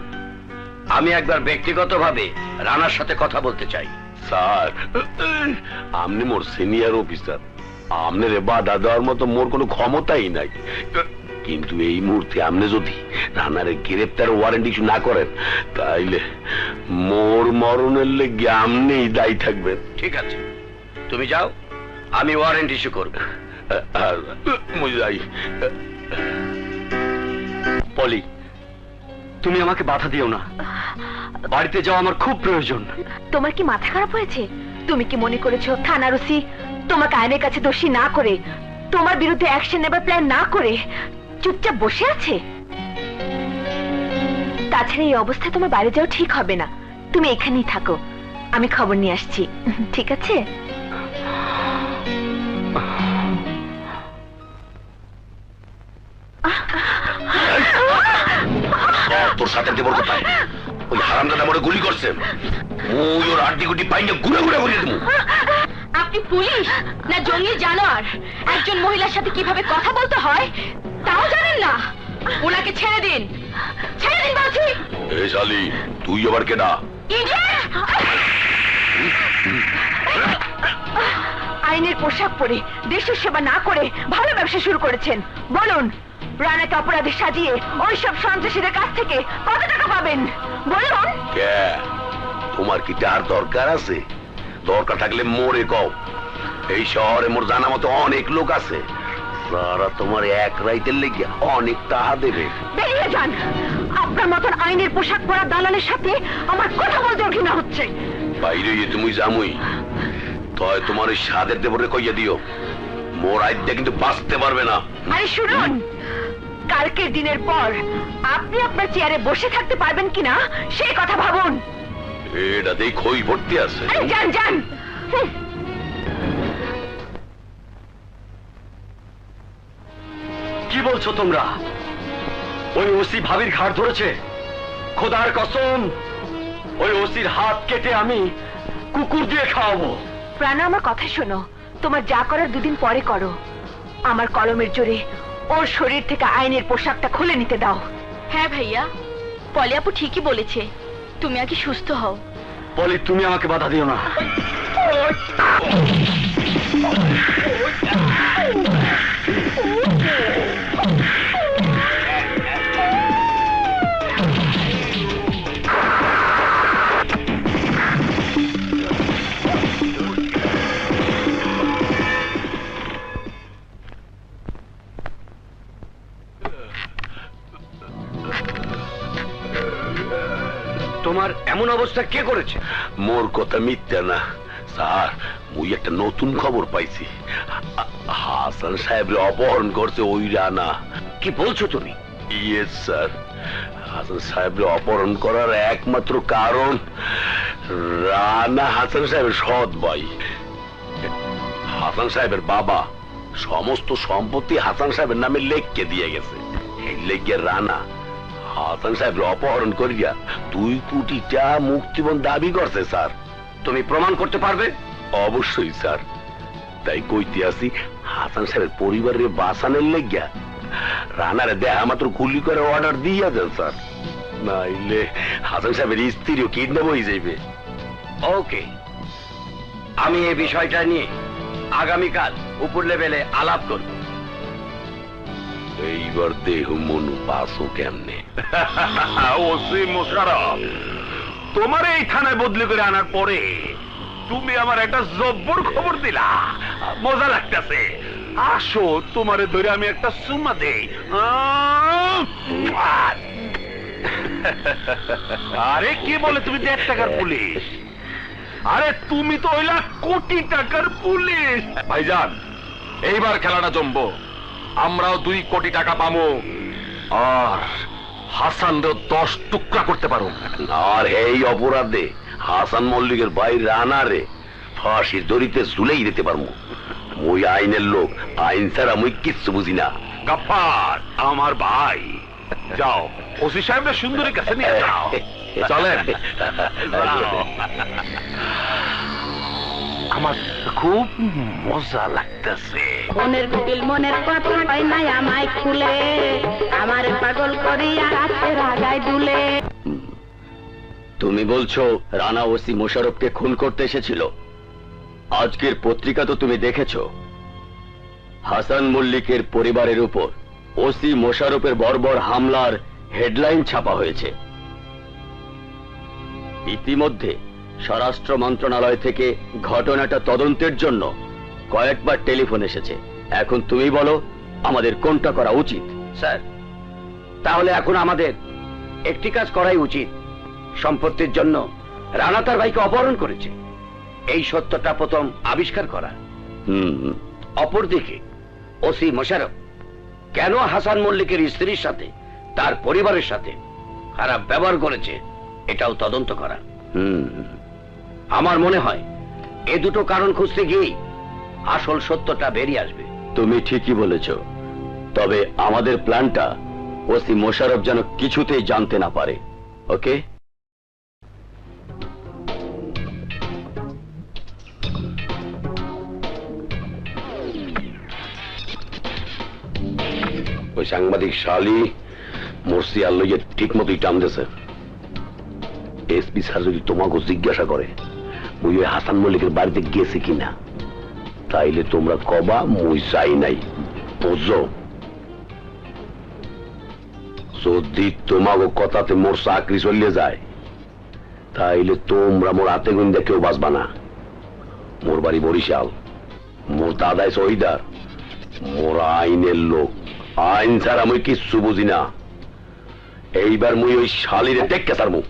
আমি একবার ব্যক্তিগতভাবে রানার সাথে কথা বলতে চাই। স্যার, আপনি মোর সিনিয়র অফিসার, আপনারে বাধা দেওয়ার মতো মোর কোনো ক্ষমতাই নাই। কিন্তু এই মুহূর্তে আপনি যদি রানারে গ্রেপ্তার ওয়ারেন্ট ইস্যু না করেন, তাইলে মোর মরণের লেগে আপনিই দায়ী থাকবেন। ঠিক আছে, তুমি যাও, আমি ওয়ারেন্ট ইস্যু করব। মুই যাই। পলি, তুমি আমাকে বাধা দিও না, বাড়িতে যাওয়া আমার খুব প্রয়োজন। তোমার কি মাথা খারাপ হয়েছে? তুমি কি মনে করেছো থানার ওসি তোমাকে আইনের কাছে দোষী না করে, তোমার বিরুদ্ধে অ্যাকশন নেবার প্ল্যান না করে চুপচাপ বসে আছে? তাছাড়া এই অবস্থায় তোমার বাইরে যাওয়া ঠিক হবে না। তুমি এখানেই থাকো, আমি খবর নিয়ে আসছি। ঠিক আছে? তোর সাথে দেবর কোথায়? ওই হারামজাদা মোরে গুলি করছে, ওই ওর আড্ডি গুটি পাইনে ঘুরে ঘুরে ঘুরিয়ে দেবো। আপনি পুলিশ না জঙ্গি জানোয়ার? একজন মহিলার সাথে কিভাবে কথা বলতে হয় তাও জানেন না? ওনাকে ছেড়ে দিন, ছেড়ে দিন বলছি। এই শালি, তুই আবার কেডা? আইনের পোশাক পরে দেশের সেবা না করে ভালো ব্যবসা শুরু করেছেন। বলুন, রানাকে অপরাধী সাজিয়ে ওইসব সন্ত্রাসীদের কাছ থেকে কত টাকা পাবেন বলুন? কে? তোমার কি তার দরকার আছে? দরকার থাকলে মোরে কও। এই শহরে মোর জানা মতো অনেক লোক আছে, যারা তোমার এক রাইতের লেগে অনেক টাকা দেবে। বেরিয়ে যান, আপনার মতন আইনের পোশাক পরা দালালের সাথে আমার কথা বলতে ঘৃণা হচ্ছে। বাইরে তুমি জামুই, তয় তোমার ওই সাদের দেবরে কইয়া দিও, মোর আইডা কিন্তু বাঁচতে পারবে না। আরে শুনুন, কালকের দিনের পর আপনি আপনার চেয়ারে বসে থাকতে পারবেন কিনা সেই কথা ভাবুন। এটাতেই খই ভর্তি আছে। আরে যান যান। কি বলছো তোমরা? ওই ওসি ভাবির ঘাড় ধরেছে? খোদার কসম, ওই ওসির হাত কেটে আমি কুকুর দিয়ে খাওয়াবো। প্রাণা, আমার কথা শোনো, তোমার যা করার দুদিন পরে করো। আমার কলমের জোরে ওর শরীর থেকে আইনের পোশাকটা খুলে নিতে দাও। হ্যাঁ ভাইয়া, পলি আপু ঠিকই বলেছে, তুমি আগে সুস্থ হও। পলি, তুমি আমাকে বাধা দিও না। তোমার এমন অবস্থা কে করেছে? মোর কথা মিথ্যা না স্যার, মুই একটা নতুন খবর পাইছি। হাসান সাহেবের অপহরণ করছে ওই রানা। কি বলছো তুমি? ইয়েস স্যার, হাসান সাহেবের অপহরণ করার একমাত্র কারণ রানা হাসান সাহেবের সৎ ভাই। হাসান সাহেবের বাবা সমস্ত সম্পত্তি হাসান সাহেবের নামে লেখকে দিয়ে গেছে। এই লেখকে রানা হাসান সাহেবের অপহরণ করিয়া 2 কোটি টাকা মুক্তিপণ দাবি করছে স্যার। তুমি প্রমাণ করতে পারবে? অবশ্যই স্যার, তাই কইতে আসি, হাসান সাহেবের পরিবারের বাঁচানোর লেগিয়া রানারে দেখা মাত্র গুলি করে অর্ডার দিয়া দেন স্যার, নাইলে হাসান সাহেবের স্ত্রীও কিডন্যাপ হয়ে যাইবে। ওকে, আমি এই বিষয়টা নিয়ে আগামীকাল উপর লেভেলে আলাপ করব। এইবার দেহ মনু পাসও কেমনে? ওসি মোশাররফ, তোমার এই থানায় বদলি করে আনার পরে তুমি আমার একটা জব্বর খবর দিলা, মজা লাগতেছে। আসো, তোমারে ধরে আমি একটা চুমা দেই। আরে কি বলে তুমি 1.5 টাকার পুলিশ? আরে তুমি তো হইলা কোটি টাকার পুলিশ। ভাইজান, এইবার খেলাটা জমবো। আমরাও 2 কোটি টাকা পাবো, আর হাসানও 10 টুকরা করতে পারো। আর এই অপরাধে হাসান মল্লিকের ভাই রানারে ফাঁসির দড়িতে ঝুলেই দিতে পারবো। মুই আইনের লোক, আইন ছাড়া মুই কিচ্ছু বুঝি না। গাফফার আমার ভাই, যাও ওসি সাহেবরা সুন্দরীর কাছে নিয়ে যাও। চলেন। যাও। আমার খুব মজা লাগতেছে। মনের কুটিল মনের কথা হয় নাই আমায় খুলে, আমার পাগল করিয়া রাতের আগায় দুলে। তুমি বলছো রানা ওসি মোশাররফকে খুন করতে এসেছিল? আজকের পত্রিকা তো তুমি দেখেছো, হাসান মল্লিকের পরিবারের উপর ওসি মোশাররফের বর্বর হামলার হেডলাইন ছাপা হয়েছে। ইতিমধ্যে স্বরাষ্ট্র মন্ত্রণালয় থেকে ঘটনাটা তদন্তের জন্য কয়েকবার টেলিফোন এসেছে। এখন তুমি বলো আমাদের কোনটা করা উচিত? স্যার, তাহলে এখন আমাদের একটি কাজ করাই উচিত। সম্পত্তির জন্য রানা তার ভাইকে অপহরণ করেছে, এই সত্যটা প্রথম আবিষ্কার করা। অপরদিকে ওসি মোশাররফ কেন হাসান মল্লিকের স্ত্রীর সাথে, তার পরিবারের সাথে খারাপ ব্যবহার করেছে, এটাও তদন্ত করা। আমার মনে হয় এ দুটো কারণ খুঁজতে গিয়েই আসল সত্যটা বেরিয়ে আসবে। তুমি ঠিকই বলেছ, তবে আমাদের প্ল্যানটা ওসি মোশাররফ যেন কিছুতেই জানতে না পারে। ওকে? ওই সাংবাদিক শালি মরসি আর লইয়ে ঠিক মতোই টানতেছে। এসপি স্যার যদি তোমাকে জিজ্ঞাসা করে মুই ওই হাসান মল্লিকের বাড়িতে গেছে কিনা, তাইলে তোমরা কবা মুই যাই নাই, বুঝছো? যদি তোমাকে কথাতে মোর চাকরি চলে যায়, তাইলে তোমরা মোর হাতে গুন কেউ বাঁচবা না। মোর বাড়ি বরিশাল, মোর দাদাই শহীদার, মোর আইনের লোক, আইন ছাড়া মুই কিচ্ছু বুঝি না। এইবার মুই ওই শালিরে টেক্কে ছাড়মু।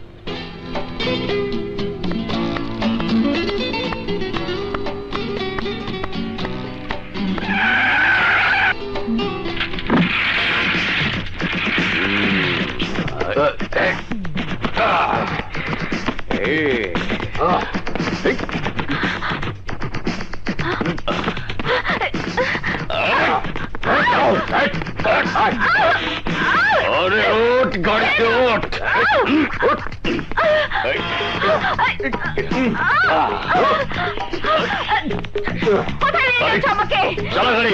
अरे उठ गाड़ी से उठ। কোথায় নিয়ে যাচ্ছ আমাকে? चला गाड़ी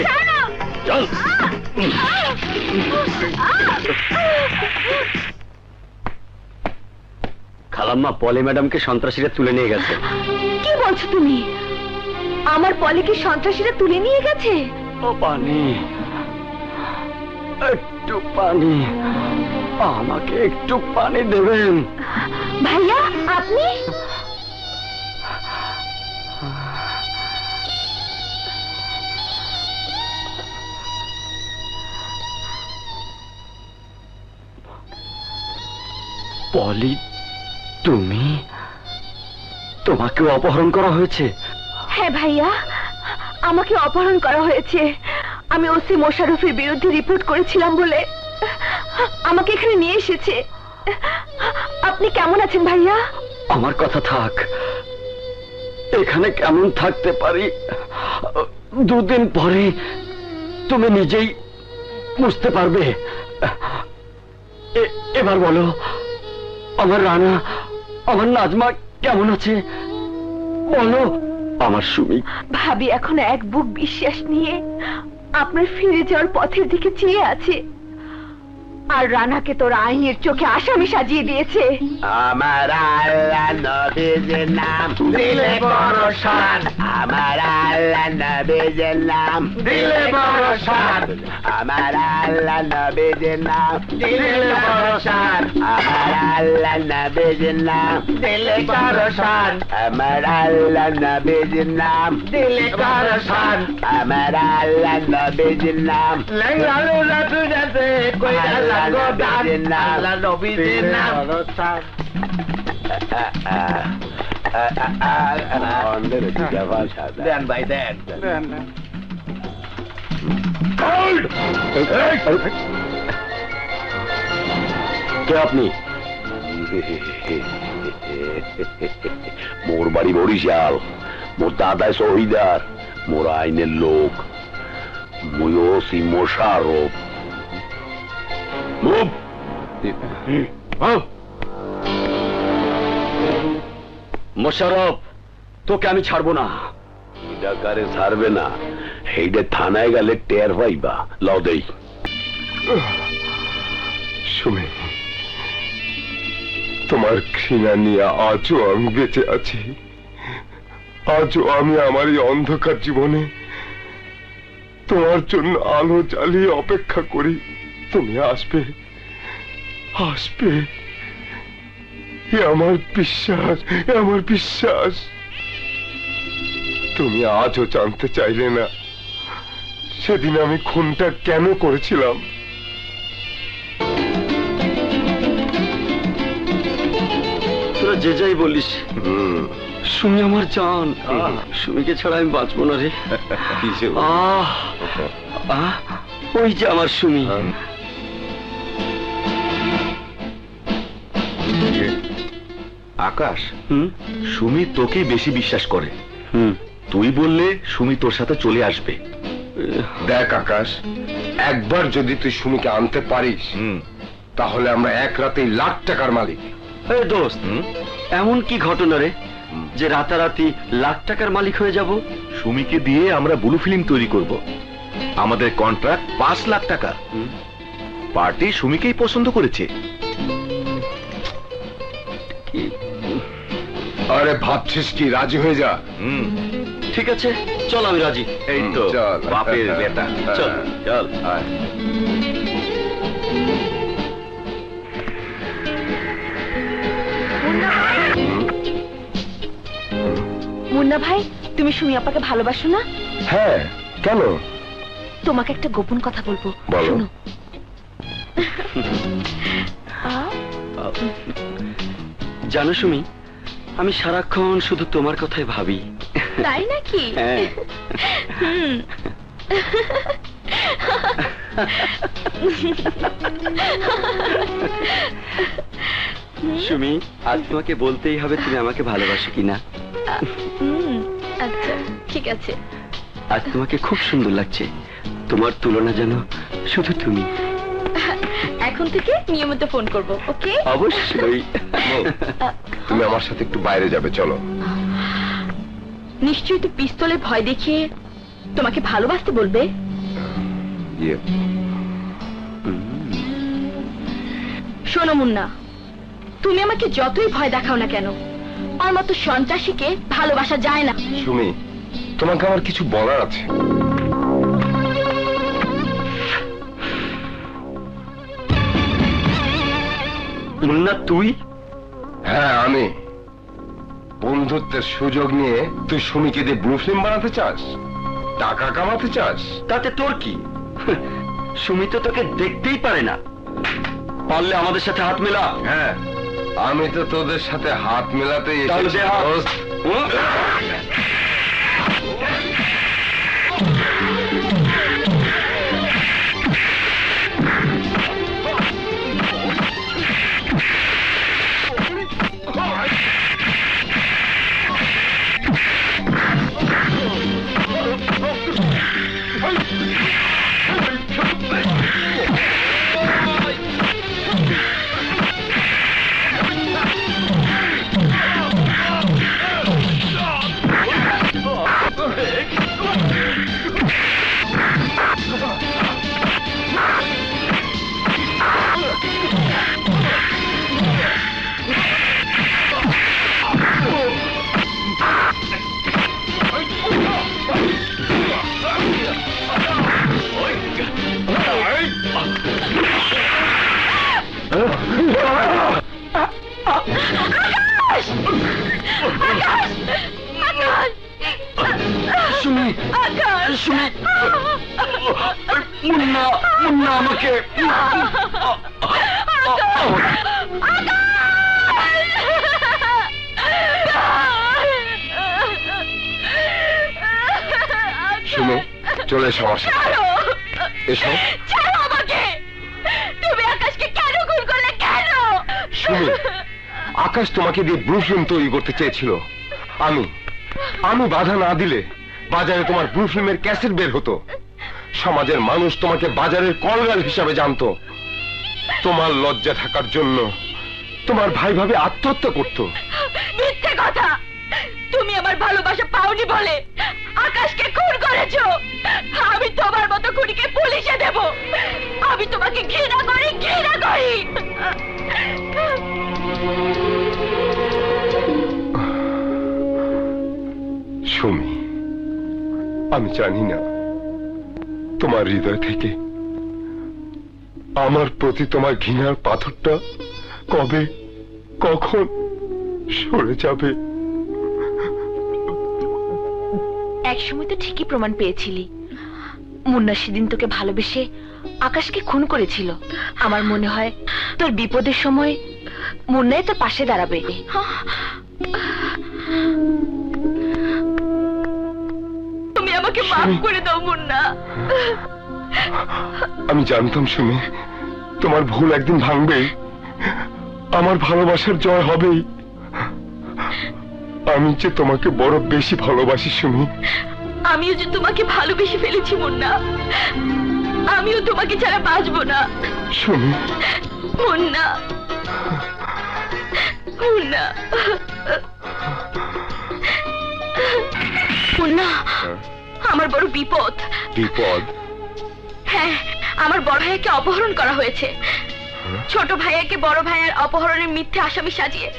चल। খালাম্মা পলি ম্যাডামকে সন্ত্রাসীরা তুলে নিয়ে গেছে। কি বলছো তুমি? আমার পলিকে সন্ত্রাসীরা তুলে নিয়ে গেছে? ও পানি, একটু পানি, আমাকে একটু পানি দেবেন? ভাইয়া আপনি? পলি, তুমি? তোমাকে অপহরণ করা হয়েছে? হ্যাঁ ভাইয়া, আমাকে অপহরণ করা হয়েছে। আমি ওসি মোশাররফের বিরুদ্ধে রিপোর্ট করেছিলাম বলে আমাকে এখানে নিয়ে এসেছে। আপনি কেমন আছেন ভাইয়া? আমার কথা থাক, এখানে কেমন থাকতে পারি? দুদিন পরে তুমি নিজেই বুঝতে পারবে। এবার বলো, আমার রানা, আমার নাজমা কেমন আছে বলো। আমার সুমি ভাবি এখন এক বুক বিশ্বাস নিয়ে আপনার ফিরে যাওয়ার পথের দিকে চেয়ে আছে। আর রানাকে তোর আইনের চোখে আসামি সাজিয়ে দিয়েছে। আমার আল্লাহ নবীর নাম দিলে বড় শান, আমার আল্লাহ নবীর নাম দিলে বড় শান, আমার আল্লাহ নবীর নাম দিলে বড় শান, আমার আল্লাহ নবীর নাম দিলে বড় শান, আমার আল্লাহ নবীর নাম দিলে বড় শান, আমার আল্লাহ নবীর নাম লেঙ্গালু রাতু যাতে কই আল্লাহ নবীর নাম, আল্লাহ নবীর নাম দেন ভাই দেন। কে আপনি? মোর বাড়ি বরিশাল, মোর দাদাই শহীদার, মোর আইনের লোক, মুই ওসি মোশাররফ। মোশাররফ, তোকে আমি ছাড়বো না। এইটা কারে ছাড়বে না, এইটা থানায় গেলে টের পাইবা। লও দেই। সুমি, তোমার ঘৃণা নিয়ে আজও আমি বেঁচে আছি। আজও আমি আমার এই অন্ধকার জীবনে তোমার জন্য আলো জ্বালিয়ে অপেক্ষা করি। তুমি আসবে, আসবে, এ আমার বিশ্বাস, এ আমার বিশ্বাস। তুমি আজও জানতে চাইলে না সেদিন আমি খুনটা কেন করেছিলাম। তোরা যে যাই বলিস, সুমি আমার জান। সুমিকে ছাড়া আমি বাঁচবো না রে। ওই যে আমার সুমি। আকাশ, সুমি তোকে বেশি বিশ্বাস করে। তুই বললে সুমি তোর সাথে চলে আসবে। দেখ আকাশ, একবার যদি তুই সুমিকে আনতে পারিস তাহলে আমরা এক রাতেই লাখ টাকার মালিক। দোস্ত, এমন কি ঘটনা রে যে রাতারাতি লাখ টাকার মালিক হয়ে যাব? সুমিকে দিয়ে আমরা ব্লু ফিল্ম তৈরি করব। আমাদের কন্ট্রাক্ট 5 লাখ টাকা। পার্টি সুমিকেই পছন্দ করেছে। আরে ভাবছিস কি, রাজি হয়ে যা। ঠিক আছে, চল, আমি রাজি। এই তো চল। বাপের বেটা। চল চল। মুন্না ভাই, তুমি সুমি আপাকে ভালোবাসো না? হ্যাঁ, কেন? তোমাকে একটা গোপন কথা বলবো, বলো। শোনো। জানো সুমি, আমি সারাক্ষণ শুধু তোমার কথাই ভাবি। তাই নাকি? হ্যাঁ। সুমি, আজ তোমাকে বলতেই হবে তুমি আমাকে ভালোবাসো কিনা। আচ্ছা, ঠিক আছে। আজ তোমাকে খুব সুন্দর লাগছে। তোমার তুলনা যেন শুধু তুমি। এখন থেকে নিয়মিত ফোন করব, ওকে? অবশ্যই। তুমি আমার সাথে একটু বাইরে যাবে, চলো। নিশ্চয়ই তো পিস্তলে ভয় দেখিয়ে তোমাকে ভালোবাসতে বলবে। শোনো মুন্না, তুমি আমাকে যতই ভয় দেখাও না কেন, আমার মতো সন্ত্রাসীকে ভালোবাসা যায় না। সুমি, তোমাকে আমার কিছু বলার আছে। মুন্না, তুই? হ্যাঁ, আমি। বন্ধুত্বের সুযোগ নিয়ে তুই সুমিকে দিয়ে ব্লু ফিল্ম বানাতে চাস, টাকা কামাতে চাস। তাতে তোর কি? সুমি তো তোকে দেখতেই পারে না। পারলে আমাদের সাথে হাত মেলা। হ্যাঁ, আমি তো তোদের সাথে হাত মেলাতেই তাহলে এসেছি, দে হাত। দোস্ত। সুমি, সুমি, মুন্না, মুন্না আমাকে। সুমি, চলে এসো আমার সাথে। এসো। ছাড়ো আমাকে! তুমি আকাশকে কেন খুন করলে, কেন? সুমি, আকাশ তোমাকে দিয়ে ব্লু ফিল্ম তৈরি করতে চেয়েছিল। আমি বাধা না দিলে বাজারে তোমার ব্লু ফিল্মের ক্যাসেট বের হতো। সমাজের মানুষ তোমাকে বাজারের কলগাল হিসাবে জানতো। তোমার লজ্জা থাকার জন্য তোমার ভাই ভাবে আত্মহত্যা করতো। মিথ্যে কথা! তুমি আমার ভালোবাসা পাওনি বলে আকাশকে খুন করেছো। আমি তোমার মতো খুনিকে পুলিশে দেব। আমি তোমাকে ঘৃণা করি, ঘৃণা করি। সুমি, আমি জানি না তোমার হৃদয় থেকে আমার প্রতি তোমার ঘৃণার পাথরটা কবে কখন সরে যাবে। একসময় তো ঠিকই প্রমাণ পেয়েছিলি। মুন্না সেদিন তোকে ভালোবেসে আকাশকে খুন করেছিল। আমার মনে হয় তোর বিপদের সময় মুন্নাই তোর পাশে দাঁড়াবে। তুমি আমাকে মাফ করে দাও মুন্না। আমি জানতাম সুমি, তোমার ভুল একদিন ভাঙবেই, আমার ভালোবাসার জয় হবেই। আমি যে তোমাকে বড় বেশি ভালোবাসি সুমি। আমিও যে তোমাকে ভালোবেসে ফেলেছি মুন্না। আমিও তোমাকে ছাড়া বাঁচবো না সুমি। মুন্না, মুন্না, মুন্না, আমার বড় বিপদ। বিপদ? হ্যাঁ, আমার বড় ভাইয়াকে অপহরণ করা হয়েছে। ছোট ভাইয়াকে বড় ভাইয়ার অপহরণের মিথ্যে আসামি সাজিয়ে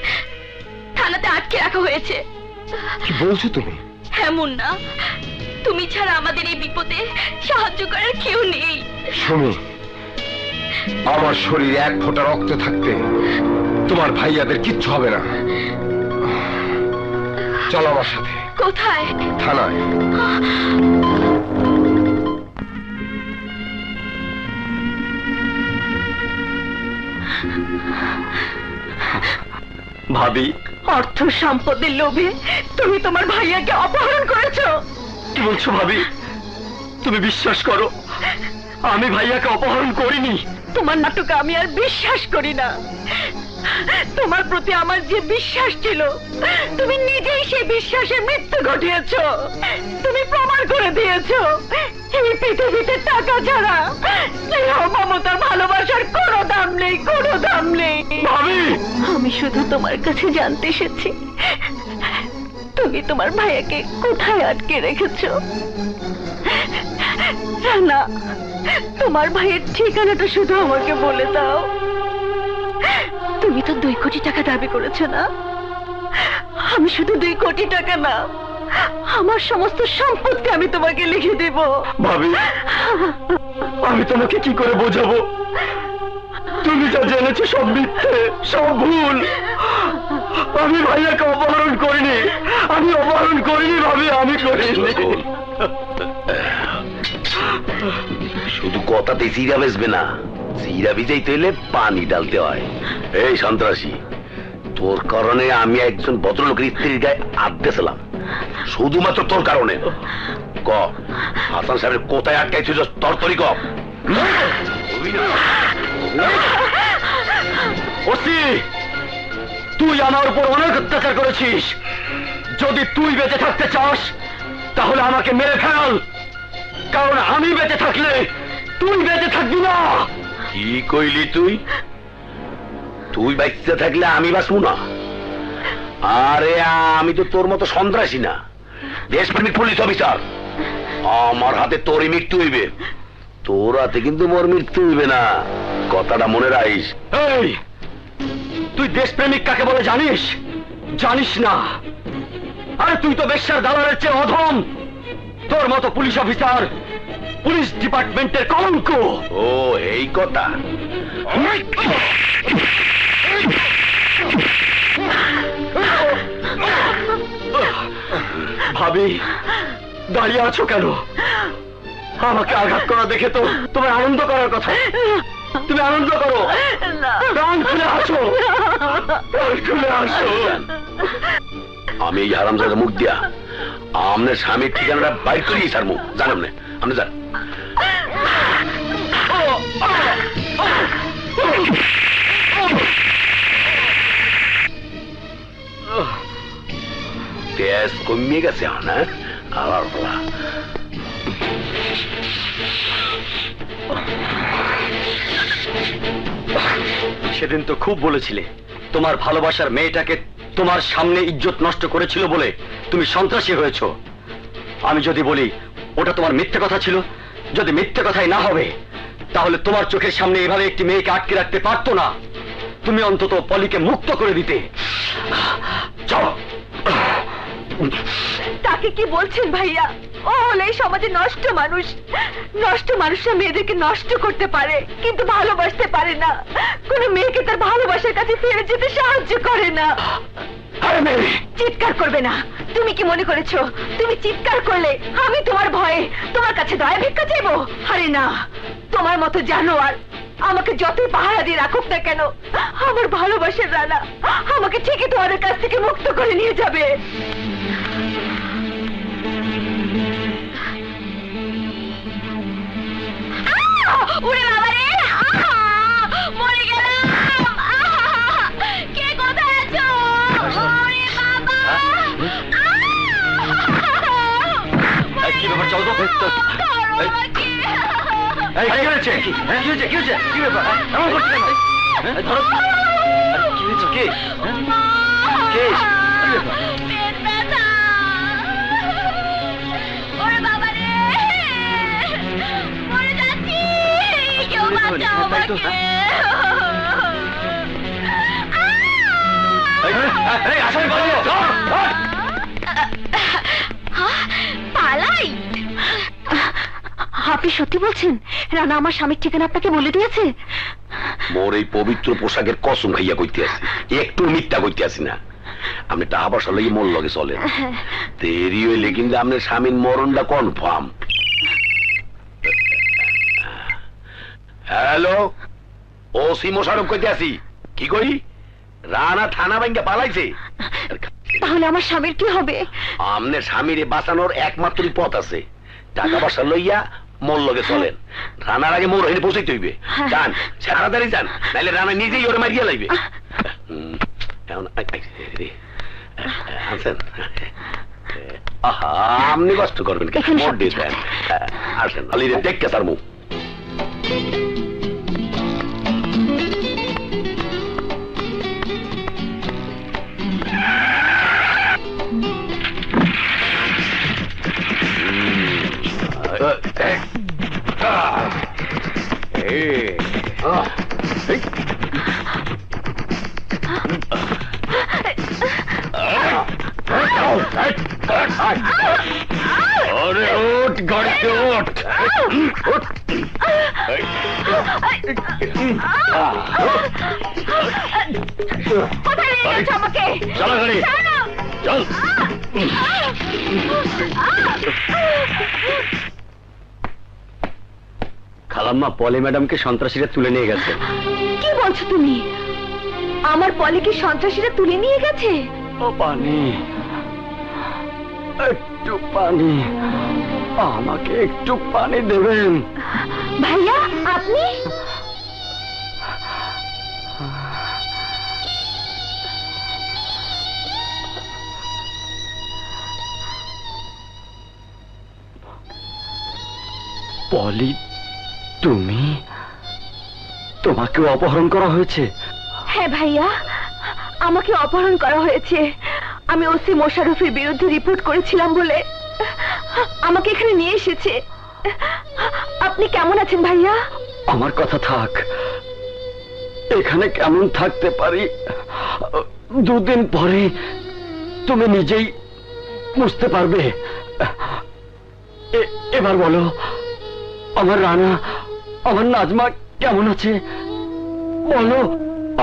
থানাতে আটকে রাখা হয়েছে। কি বলছো তুমি? হ্যাঁ মুন্না, তুমি ছাড়া আমাদের এই বিপদে সাহায্য করার কেউ নেই। সুমি, আমার শরীরে এক ফোঁটা রক্ত থাকতে তোমার ভাইয়াদের কিচ্ছু হবে না। চলো আমার সাথে। কোথায়? থানায়। ভাবি, অর্থ সম্পদের লোভে তুমি তোমার ভাইয়াকে অপহরণ করেছো। কি বলছো ভাবি? তুমি বিশ্বাস করো আমি ভাইয়াকে অপহরণ করিনি। তোমার নাটকে আমি আর বিশ্বাস করি না। তোমার প্রতি আমার যে বিশ্বাস ছিল, তুমি নিজেই সেই বিশ্বাসের মৃত্যু ঘটিয়েছো। তুমি প্রমাণ করে দিয়েছো এই পৃথিবীতে টাকা ছাড়া স্নেহ, মমতার, ভালোবাসার কোনো দাম নেই, কোনো দাম নেই। ভাবি, আমি শুধু তোমার কাছে জানতে এসেছি তুমি তোমার ভাইয়াকে কোথায় আটকে রেখেছো। না, তোমার ভাইয়ের ঠিকানাটা শুধু আমাকে বলে দাও। তুমি তো 2 কোটি টাকা দাবি করেছো না? আমি শুধু 2 কোটি টাকা না, আমার সমস্ত সম্পত্তি আমি তোমাকে লিখে দেব। ভাবি, আমি তোমাকে কি করে বোঝাবো? তুমি যা জেনেছো সব মিথ্যে, সব ভুল। আমি ভাইয়াকে অপহরণ করিনি, আমি অপহরণ করিনি ভাবি, আমি করিনি। শুধু কথাতে চিরা বেসবে না, চিরা ভিজাইতে হইলে পানি ডালতে হয়। এই সন্ত্রাসী, তোর কারণে আমি একজন ভদ্রলোকের স্ত্রীর গায়ে হাত দিয়েছিলাম, শুধুমাত্র তোর কারণে। ক হাসান সাহেবের কোথায় আটকাইছিস? তরতরি ক। ওসি, তুই আমার উপর অনেক অত্যাচার করেছিস। যদি তুই বেঁচে থাকতে চাস তাহলে আমাকে মেরে ফেল, কারণ আমি বেঁচে থাকলে তুই বেঁচে থাকবি না। কি কইলি তুই? তুই বাঁচতে থাকলে আমি বাঁচবো না? আরে আমি তো তোর মতো সন্ত্রাসী না, দেশপ্রেমিক পুলিশ অফিসার। আমার হাতে তোরই মৃত্যু হইবে, তোর হাতে কিন্তু মোর মৃত্যু হইবে না, কথাটা মনে রাখিস। এই, তুই দেশপ্রেমিক কাকে বলে জানিস? জানিস না? আরে তুই তো বেশ্যার দালালের চেয়ে অধম। তোর মতো পুলিশ অফিসার পুলিশ ডিপার্টমেন্টের কলঙ্ক। ও এই কথা। ভাবি, দাঁড়িয়ে আছো কেন? আমাকে আঘাত করা দেখে তো তোমার আনন্দ করার কথা। তুমি আনন্দ করো, প্রাণ খুলে আসো, প্রাণ খুলে আসো। আমি এই হারামজাদার মুখ দিয়া আমনের স্বামীর ঠিকানাটা বাইর করিয়ে ছাড়বো, জানাম না আপনি যান। তেজ কমিয়ে গেছে না? আবার বলা সেদিন তো খুব বলেছিলে তোমার ভালোবাসার মেয়েটাকে তোমার সামনে ইজ্জত নষ্ট করেছিল বলে তুমি সন্ত্রাসী হয়েছো। আমি যদি বলি ওটা তোমার মিথ্যে কথা ছিল, যদি মিথ্যে কথাই না হবে, তাহলে তোমার চোখের সামনে এভাবে একটি মেয়েকে আটকে রাখতে পারতো না। তুমি অন্তত পলিকে মুক্ত করে দিতে। যাও। তাকে কি বলছেন ভাইয়া? ও হলো এই সমাজে নষ্ট মানুষ। নষ্ট মানুষরা মেয়েদেরকে নষ্ট করতে পারে, কিন্তু ভালোবাসতে পারে না। কোন মেয়েকে তার ভালোবাসার কাছে ফিরে যেতে সাহায্য করে না। চিৎকার করবে না। তুমি কি মনে করেছো তুমি চিৎকার করলে আমি তোমার ভয়ে তোমার কাছে দয়া ভিক্ষা চাইবো? আরে না, তোমার মতো জানোয়ার আমাকে যতই পাহারা দিয়ে রাখুক না কেন, আমার ভালোবাসার রানা আমাকে ঠিকই তোমাদের কাছ থেকে মুক্ত করে নিয়ে যাবে। উড়ে বাবা রে, মরে গেলাম। কে কোথায় আছো? ওরে বাবা, কি ব্যাপার? চল তো। কি হয়েছে? কি হয়েছে? কি হয়েছে? কি ব্যাপার? এমন করছে কেন? ধরো। কি হয়েছে? কে? কে? কি ব্যাপার? পেট ব্যথা। ওরে বাবা রে, মরে যাচ্ছি। কেউ বাঁচাও আমাকে। আসামি পালাও। পালাই? আপনি সত্যি বলছেন? রানা আমার স্বামীর ঠিকানা আপনাকে বলে দিয়েছে? মোর এই পবিত্র পোশাকের কসম খাইয়া কইতে আছি, একটু মিথ্যা কইতে আছি না। আপনি টাকা পয়সা লাগি মোর লগে চলেন, দেরি হইলে কিন্তু আপনার স্বামীর মরণটা কনফার্ম। হ্যালো, ও মোশারফ কইতে আছি। কি কই? রানা থানা ভাঙ্গা পালাইছে? তাহলে আমার স্বামীর কি হবে? আমনে স্বামীরে বাঁচানোর একমাত্রই পথ আছে, টাকা পয়সা লইয়া মোর লগে চলেন। রানার আগে মোর এখানে পৌঁছাইতে হইবে। যান, তাড়াতাড়ি যান, নাইলে রানা নিজেই ওরে মারিয়া লাইবে। আপনি কষ্ট করবেন কেন? মোর দিয়ে দেন। আসেন, আলিরে দেখতে তার মুখ। अरे उठ गाड़ी से उठ। কোথায় নিয়ে যাচ্ছ আমাকে? চলো গাড়ি চল। খালাম্মা, পলি ম্যাডামকে সন্ত্রাসীরা তুলে নিয়ে গেছে। কি বলছো তুমি? আমার পলিকে সন্ত্রাসীরা তুলে নিয়ে গেছে? ও পানি, একটু পানি, আমাকে একটু পানি দেবেন? ভাইয়া আপনি? পলি, তুমি? তোমাকে অপহরণ করা হয়েছে? হ্যাঁ ভাইয়া, আমাকে অপহরণ করা হয়েছে। আমি ওসি মোশারফের বিরুদ্ধে রিপোর্ট করেছিলাম বলে আমাকে এখানে নিয়ে এসেছে। আপনি কেমন আছেন ভাইয়া? আমার কথা থাক, এখানে কেমন থাকতে পারি? দুদিন পরে তুমি নিজেই বুঝতে পারবে। এবার বলো, আমার রানা, আমার নাজমা কেমন আছে বলো।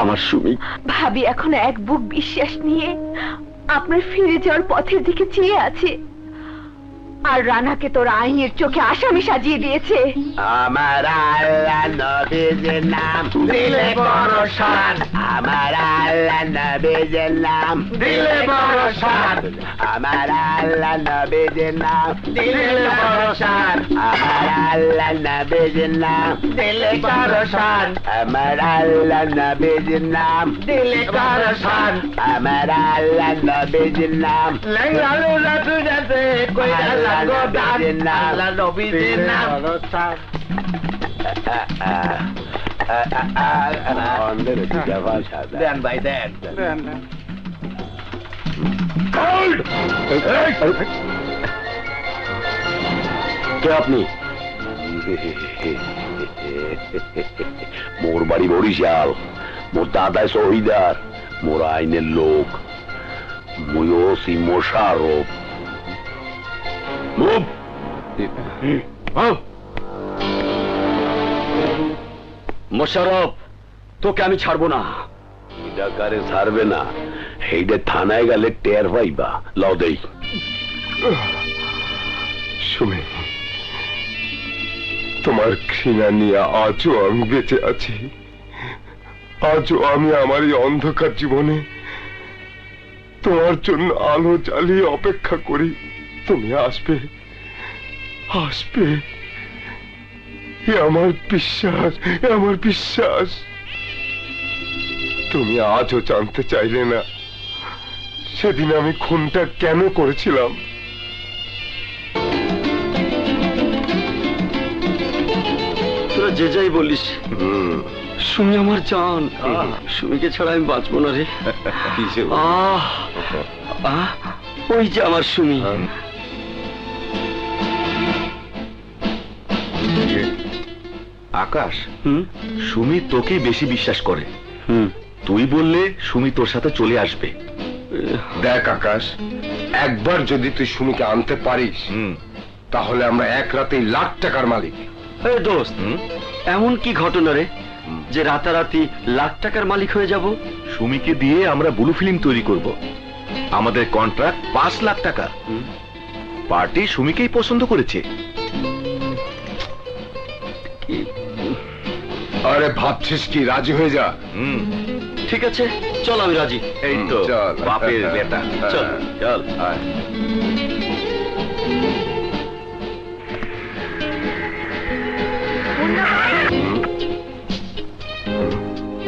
আমার সুমি ভাবি এখন এক বুক বিশ্বাস নিয়ে আপনার ফিরে যাওয়ার পথের দিকে চেয়ে আছে। আর রানাকে তোর আইনের চোখে আসামি সাজিয়ে দিয়েছে। আমার আল্লাহ নবীর নাম দিলে বড় শান, আমার আল্লাহ নবীর নাম দিলে বড় শান, আমার আল্লাহ নবীর নাম দিলে বড় শান, আমার আল্লাহ নবীর নাম দিলে বড় শান, আমার আল্লাহ নবীর নাম দিলে বড় শান, আমার আল্লাহ নবীর নাম লাগালো রাতু যাতে কই আল্লাহ নবীর নাম, আল্লাহ নবীর নাম দেন ভাই দেন। কে আপনি? মোর বাড়ি বরিশাল, মোর দাদায় শহীদার, মোর আইনের লোক, মুই ওসি মোশারফ। মোশারফ, তোকে আমি ছাড়বো না। ডাকারে ছাড়বে না, এইটা থানায় গেলে টের পাইবা। লও দেই। সুমি, তোমার ঘৃণা নিয়ে আজও আমি বেঁচে আছি। আজও আমি আমার এই অন্ধকার জীবনে তোমার জন্য আলো জ্বালিয়ে অপেক্ষা করি। তুমি আসবে, আসবে, এ আমার বিশ্বাস, এ আমার বিশ্বাস। তুমি আজও জানতে চাইলে না সেদিন আমি খুনটা কেন করেছিলাম। তোরা যে যাই বলিস, সুমি আমার জান। সুমিকে ছাড়া আমি বাঁচবো না রে। ওই যে আমার সুমি। আকাশ, সুমি তোকে বেশি বিশ্বাস করে। তুই বললে সুমি তোর সাথে চলে আসবে। দেখ আকাশ, একবার যদি তুই সুমিকে আনতে পারিস তাহলে আমরা এক রাতেই লাখ টাকার মালিক। দোস্ত, এমন কি ঘটনা রে যে রাতারাতি লাখ টাকার মালিক হয়ে যাব? সুমিকে দিয়ে আমরা ব্লু ফিল্ম তৈরি করব। আমাদের কন্ট্রাক্ট 5 লাখ টাকা। পার্টি সুমিকেই পছন্দ করেছে। আরে ভাবছিস কি, রাজি হয়ে যা। ঠিক আছে, চল, আমি রাজি। এই তো চল। বাপের বেটা। চল চল।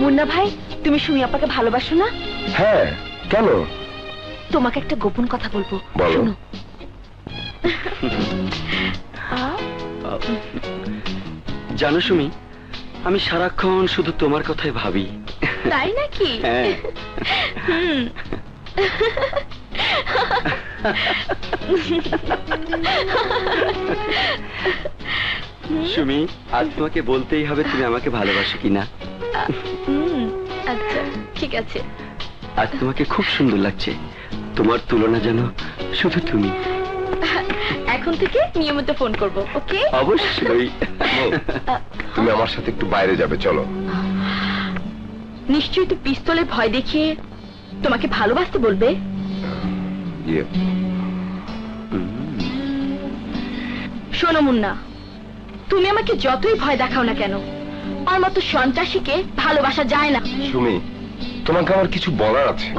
মুন্না ভাই, তুমি সুমি আপাকে ভালোবাসো না? হ্যাঁ, কেন? তোমাকে একটা গোপন কথা বলবো, বলো। শোনো। জানো সুমি, আমি সারাক্ষণ শুধু তোমার কথাই ভাবি। তাই নাকি? হ্যাঁ। সুমি, আজ তোমাকে বলতেই হবে তুমি আমাকে ভালোবাসো কিনা। আচ্ছা, ঠিক আছে। আজ তোমাকে খুব সুন্দর লাগছে। তোমার তুলনা যেন শুধু তুমি। এখন থেকে নিয়মিত ফোন করব, ওকে? অবশ্যই। তুমি আমার সাথে একটু বাইরে যাবে, চলো। নিশ্চয়ই তো পিস্তলে ভয় দেখিয়ে তোমাকে ভালোবাসতে বলবে। শোনো মুন্না, তুমি আমাকে যতই ভয় দেখাও না কেন, আমার মতো সন্ত্রাসীকে ভালোবাসা যায় না। সুমি, তোমাকে আমার কিছু বলার আছে।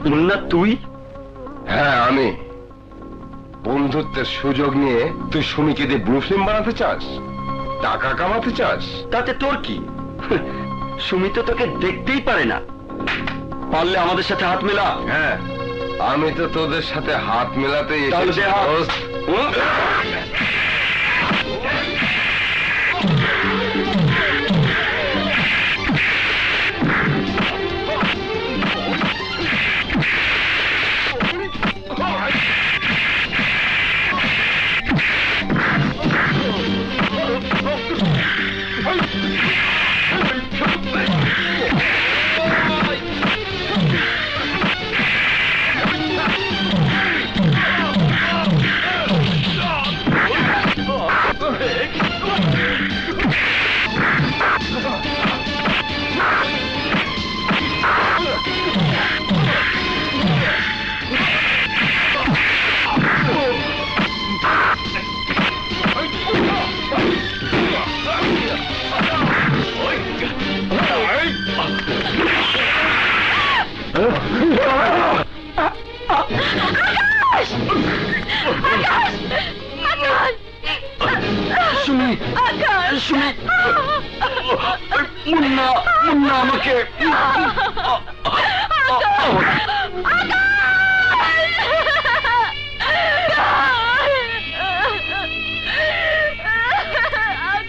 মুন্না, তুই? হ্যাঁ, আমি। বন্ধুত্বের সুযোগ নিয়ে তুই সুমিকে দিয়ে ব্লু ফিল্ম বানাতে চাস, টাকা কামাতে চাস। তাতে তোর কি? সুমি তো তোকে দেখতেই পারে না। পারলে আমাদের সাথে হাত মেলা। হ্যাঁ, আমি তো তোদের সাথে হাত মেলাতে তাহলে এসেছি, দে হাত। দোস্ত। সুমি, সুমি, মুন্না, মুন্না আমাকে।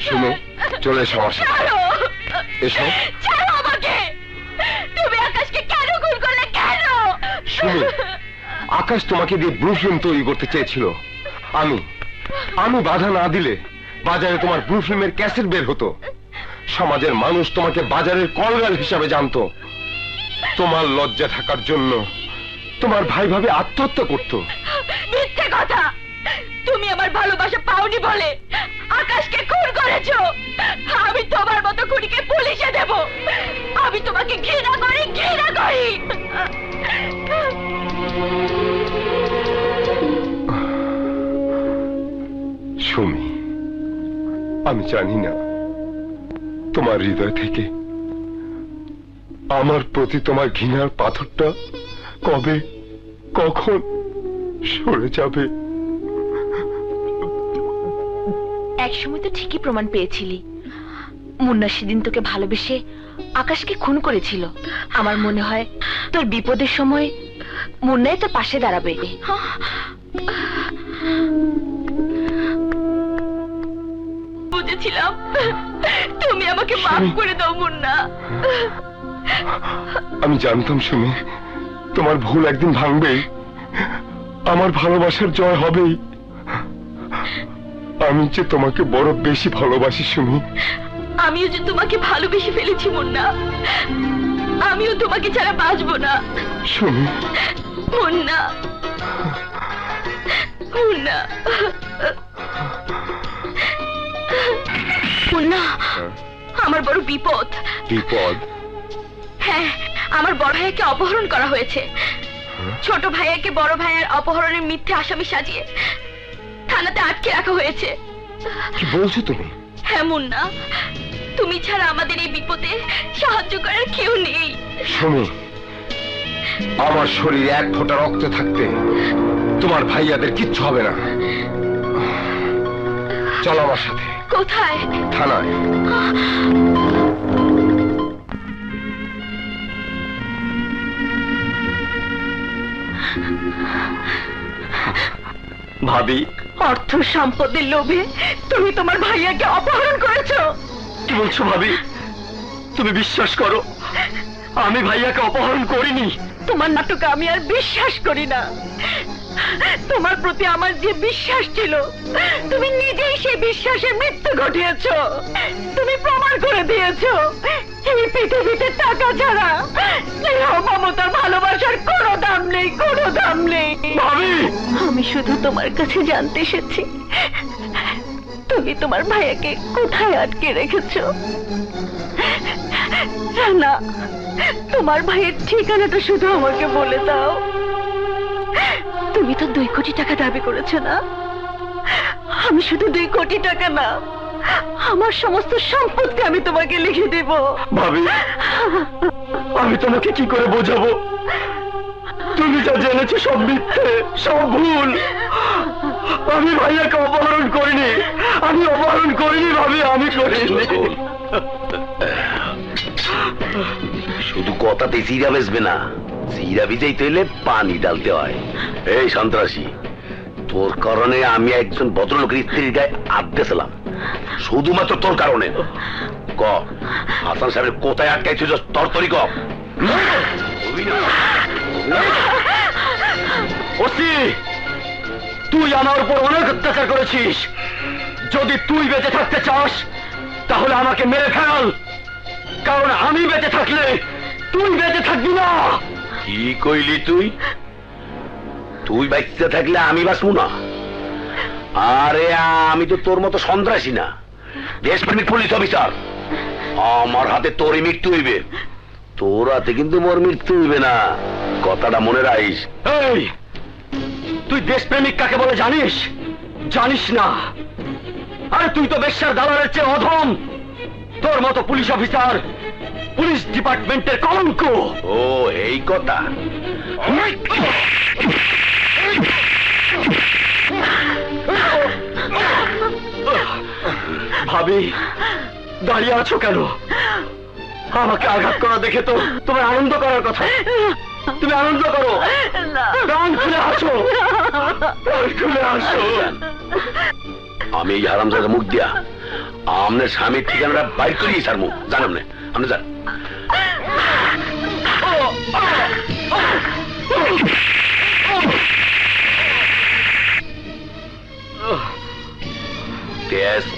সুমি, চলে এসো আমার সাথে। এসো। ছাড়ো আমাকে। তুমি আকাশকে কেন খুন করলে? কেন? শুনি, আকাশ তোমাকে দিয়ে ব্লু ফিল্ম তৈরি করতে চেয়েছিল। আমি বাধা না দিলে বাজারে তোমার ব্লু ফিল্মের ক্যাসেট বের হতো। সমাজের মানুষ তোমাকে বাজারের কলগাল হিসাবে জানতো। তোমার লজ্জা থাকার জন্য তোমার ভাই ভাবে আত্মহত্যা করতো। মিথ্যে কথা! তুমি আমার ভালোবাসা পাওনি বলে আকাশকে খুন করেছো। আমি তোমার মতো খুনিকে পুলিশে দেব। আমি তোমাকে ঘৃণা করি। সুমি, আমি জানি না তোমার হৃদয় থেকে আমার প্রতি তোমার ঘৃণার পাথরটা কবে কখন সরে যাবে। একসময় তো ঠিকই প্রমাণ পেয়েছিলি। মুন্না সেদিন তোকে ভালোবেসে আকাশকে খুন করেছিল। আমার মনে হয় তোর বিপদের সময় মুন্নাই তোর পাশে দাঁড়াবে। বুঝেছিলাম তুমি আমাকে মাফ করে দাও মুন্না। আমি জানতাম সুমি, তোমার ভুল একদিন ভাঙবেই, আমার ভালোবাসার জয় হবেই। আমি যে তোমাকে বড় বেশি ভালোবাসি সুমি। আমিও যে তোমাকে ভালোবেসে ফেলেছি মুন্না। আমিও তোমাকে ছাড়া বাঁচবো না সুমি। মুন্না, মুন্না, মুন্না, আমার বড় বিপদ। বিপদ? হ্যাঁ, আমার বড় ভাইয়াকে অপহরণ করা হয়েছে। ছোট ভাইয়াকে বড় ভাইয়ার অপহরণের মিথ্যে আসামি সাজিয়ে থানাতে আটকে রাখা হয়েছে। কি বলছো তুমি? হ্যাঁ মুন্না, তুমি ছাড়া আমাদের এই বিপদে সাহায্য করার কেউ নেই। সুমি, আমার শরীরে এক ফোঁটা রক্ত থাকতে তোমার ভাইয়াদের কিচ্ছু হবে না। চলো আমার সাথে। কোথায়? থানায়। ভাবি, অর্থ সম্পদের লোভে তুমি তোমার ভাইয়াকে অপহরণ করেছো। কি বলছো ভাবি? তুমি বিশ্বাস করো আমি ভাইয়াকে অপহরণ করিনি। তোমার নাটক আমি আর বিশ্বাস করি না। তোমার প্রতি আমার যে বিশ্বাস ছিল, তুমি নিজেই সেই বিশ্বাসের মৃত্যু ঘটিয়েছো। তুমি প্রমাণ করে দিয়েছো এই পৃথিবীতে টাকা ছাড়া স্নেহ, মমতার, ভালোবাসার কোনো দাম নেই, কোনো দাম নেই। ভাবি, আমি শুধু তোমার কাছে জানতে এসেছি তুমি তোমার ভাইয়াকে কোথায় আটকে রেখেছো। না, তোমার ভাইয়ের ঠিকানাটা শুধু আমাকে বলে দাও। তুমি তো 2 কোটি টাকা দাবি করেছো না? আমি শুধু 2 কোটি টাকা না, আমার সমস্ত সম্পদকে আমি তোমাকে লিখে দেব। ভাবি, আমি তোমাকে কি করে বোঝাবো? তুমি যা জেনেছো সব মিথ্যে, সব ভুল। আমি ভাইয়াকে অপহরণ করিনি, আমি অপহরণ করিনি ভাবি, আমি করিনি। শুধু কথাতে চিরা বেসবে না, চিরা ভিজাইতে হইলে পানি ডালতে হয়। এই সন্ত্রাসী, তোর কারণে আমি একজন ভদ্রলোকের স্ত্রীর গায়ে হাত দিয়েছিলাম, শুধুমাত্র তোর কারণে। ক হাসান সাহেবের কোথায় আটকাইছিস? তরতরি ক। ওসি, তুই আমার উপর অনেক অত্যাচার করেছিস। যদি তুই বেঁচে থাকতে চাস তাহলে আমাকে মেরে ফেল, কারণ আমি বেঁচে থাকলে তুই বেঁচে থাকবি না। কি কইলি তুই? তুই বাঁচতে থাকলে আমি বাঁচবো না? আরে আমি তো তোর মতো সন্ত্রাসী না, দেশপ্রেমিক পুলিশ অফিসার। আমার হাতে তোরই মৃত্যু হইবে, তোর হাতে কিন্তু মোর মৃত্যু হইবে না, কথাটা মনে রাখিস। এই, তুই দেশপ্রেমিক কাকে বলে জানিস? জানিস না? আরে তুই তো বেশ্যার দালালের চেয়ে অধম। তোর মতো পুলিশ অফিসার পুলিশ ডিপার্টমেন্টের কলঙ্ক। ও এই কথা। ভাবি, দাঁড়িয়ে আছো কেন? আমাকে আঘাত করা দেখে তো তোমার আনন্দ করার কথা। তুমি আনন্দ করো, প্রাণ খুলে আসো, প্রাণ খুলে আসো। আমি এই হারামজাদা মুখ দিয়া আমনের স্বামীর ঠিকানাটা বাইর করিয়ে ছাড়বো, জানাম না আপনি যান।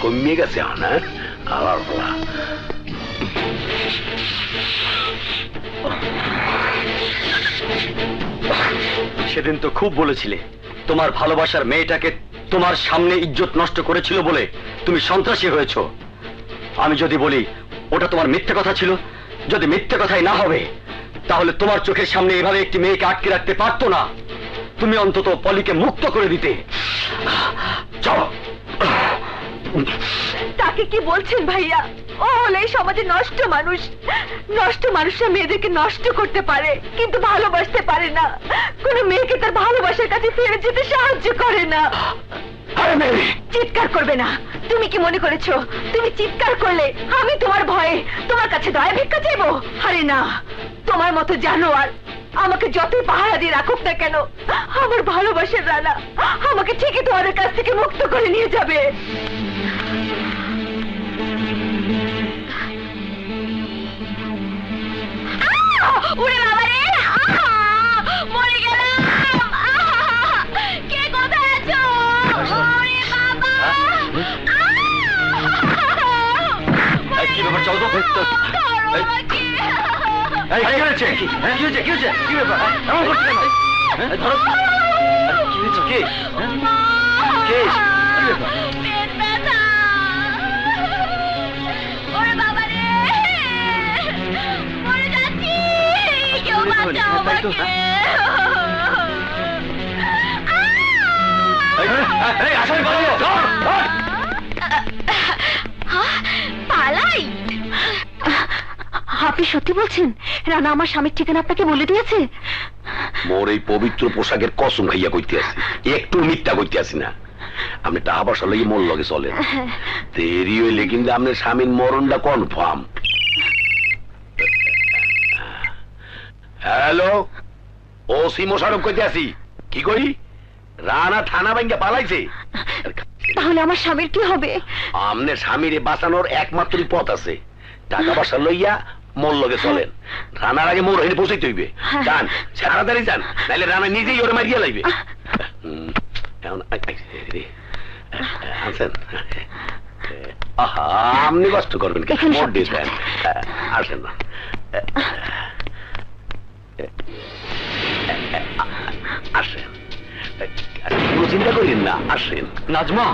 কমিয়ে গেছে না আবার বলা সেদিন তো খুব বলেছিলে তোমার ভালোবাসার মেয়েটাকে তোমার সামনে ইজ্জত নষ্ট করেছিল বলে তুমি সন্ত্রাসী হয়েছো। আমি যদি বলি ওটা তোমার মিথ্যে কথা ছিল, যদি মিথ্যে কথাই না হবে তাহলে তোমার চোখের সামনে এভাবে একটি মেয়েকে আটকে রাখতে পারতো না। তুমি অন্তত পলিকে মুক্ত করে দিতে। চলো। তাকে কি বলছেন ভাইয়া? ও হলে এই সমাজে নষ্ট মানুষ। নষ্ট মানুষরা মেয়েদেরকে নষ্ট করতে পারে কিন্তু ভালোবাসতে পারে না। কোনো মেয়েকে তার ভালোবাসার কাছে ফিরে যেতে সাহায্য করে না। চিৎকার করবে না। তুমি কি মনে করেছো তুমি চিৎকার করলে আমি তোমার ভয়ে তোমার কাছে দয়া ভিক্ষা চাইবো? আরে না, তোমার মতো জানোয়ার আমাকে যতই পাহারা দিয়ে রাখুক না কেন, আমার ভালোবাসার রানা আমাকে ঠিকই তোমাদের কাছ থেকে মুক্ত করে নিয়ে যাবে। উড়ে বাবা রে, মরে গেলাম। কে কোথায় আছো? ওরে বাবা, কি ব্যাপার? চলো তো। কি হয়েছে? কি হয়েছে? কি হয়েছে? কি ব্যাপার? এমন করছে কেন? ধরো। কি হয়েছে? কে? কে? কি ব্যাপার? পেট ব্যথা। ওরে বাবা রে, মরে যাচ্ছি। কেউ বাঁচাও আমাকে। আসামি পালিয়ে ধর। পালাই? আপনি সত্যি বলছেন? রানা আমার স্বামীর ঠিকানা আপনাকে বলে দিয়েছে? মোর এই পবিত্র পোশাকের কসম খাইয়া কইতে আছি, একটু মিথ্যা কইতে আছি না। আপনি টাকা পয়সা লইয়ে মোর লগে চলেন, দেরি হইলে কিন্তু আপনার স্বামীর মরণটা কনফার্ম। হ্যালো, ওসি মোশারফ কইতে আছি। কি কই? রানা থানা ভাঙ্গা পালাইছে? তাহলে আমার স্বামীর কি হবে? আমনের স্বামীরে বাঁচানোর একমাত্রই পথ আছে, টাকা পয়সা লইয়া মোর লগে চলেন। রানার আগে মোর হেনে পৌঁছাইতে হইবে। যান, তাড়াতাড়ি যান, নাইলে রানা নিজেই ওরে মারিয়া লাইবে। আছেন? আহা, আপনি কষ্ট করবেন কেন? মোর দিবেন, আসেন না। আসেন, কোনো চিন্তা করেন না, আসেন। নাজমা,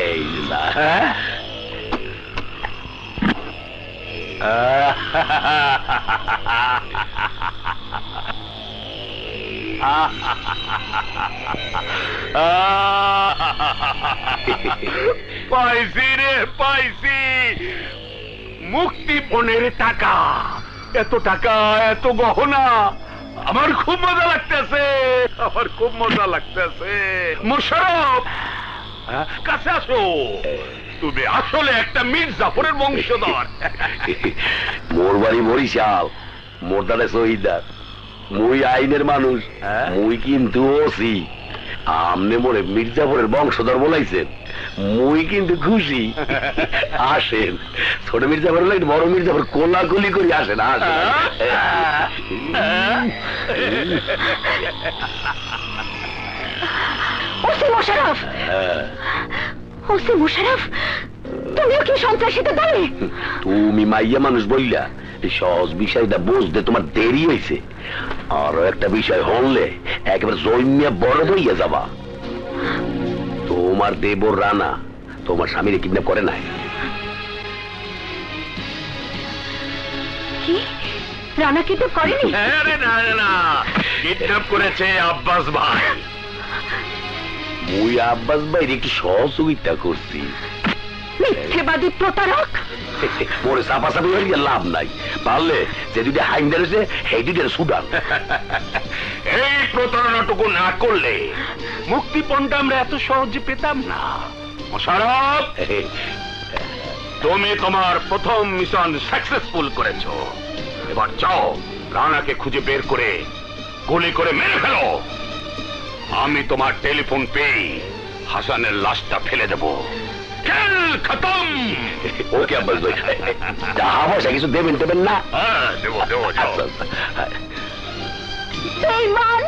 এই না, পাইছি রে, পাইছি মুক্তিপণের টাকা। এত টাকা, এত গহনা, আমার খুব মজা লাগতেছে, আমার খুব মজা লাগতেছে। মোশারফ, কাছে আসো। তুমি আসলে একটা মীর জাফরের বংশধর। মোর বাড়ি বরিশাল, মোর দাদা শহীদার, মুই আইনের মানুষ, মুই কিন্তু ওসি। আমনে মোরে মির্জাফরের বংশধর বলাইছেন, মুই কিন্তু খুশি। আসেন, ছোট মির্জাফর লাগে বড় মির্জাফর কোলাকুলি করি। আসেন, আসেন। ওসি মোশারফ, ওসি মোশারফ, তুমিও কি সন্ত্রাসীতে দলে? তুমি মাইয়া মানুষ বললা এই সহজ বিষয়টা বুঝতে তোমার দেরি হয়েছে। আরো একটা বিষয় হলে একেবারে জন্মিয়া বড় হইয়া যাবা। তোমার দেবর রানা তোমার স্বামীরে কিডন্যাপ করে নাই? কি? রানা কিডন্যাপ করেনি? আরে না না, কিডন্যাপ করেছে আব্বাস ভাই। মুই আব্বাস ভাইয়ের একটু সহযোগিতা করছি। মিথ্যেবাদী প্রতারক। মোরে চাপাচাপি হয়ে গিয়ে লাভ নাই, পারলে যে দুইটা হাইন্দা রয়েছে সেই দুইটার সুদান। এই প্রতারণাটুকু না করলে মুক্তিপণটা আমরা এত সহজে পেতাম না। মোশারফ, তুমি তোমার প্রথম মিশন সাকসেসফুল করেছো। এবার যাও, রানাকে খুঁজে বের করে গুলি করে মেরে ফেলো। আমি তোমার টেলিফোন পেয়ে হাসানের লাশটা ফেলে দেব। খেল খতম। ওকে আব্বাস ভাই, টাকা পয়সা কিছু দেবেন দেবেন না? হ্যাঁ, দেবো দেবো, যাও। আচ্ছা, আচ্ছা। বেঈমান,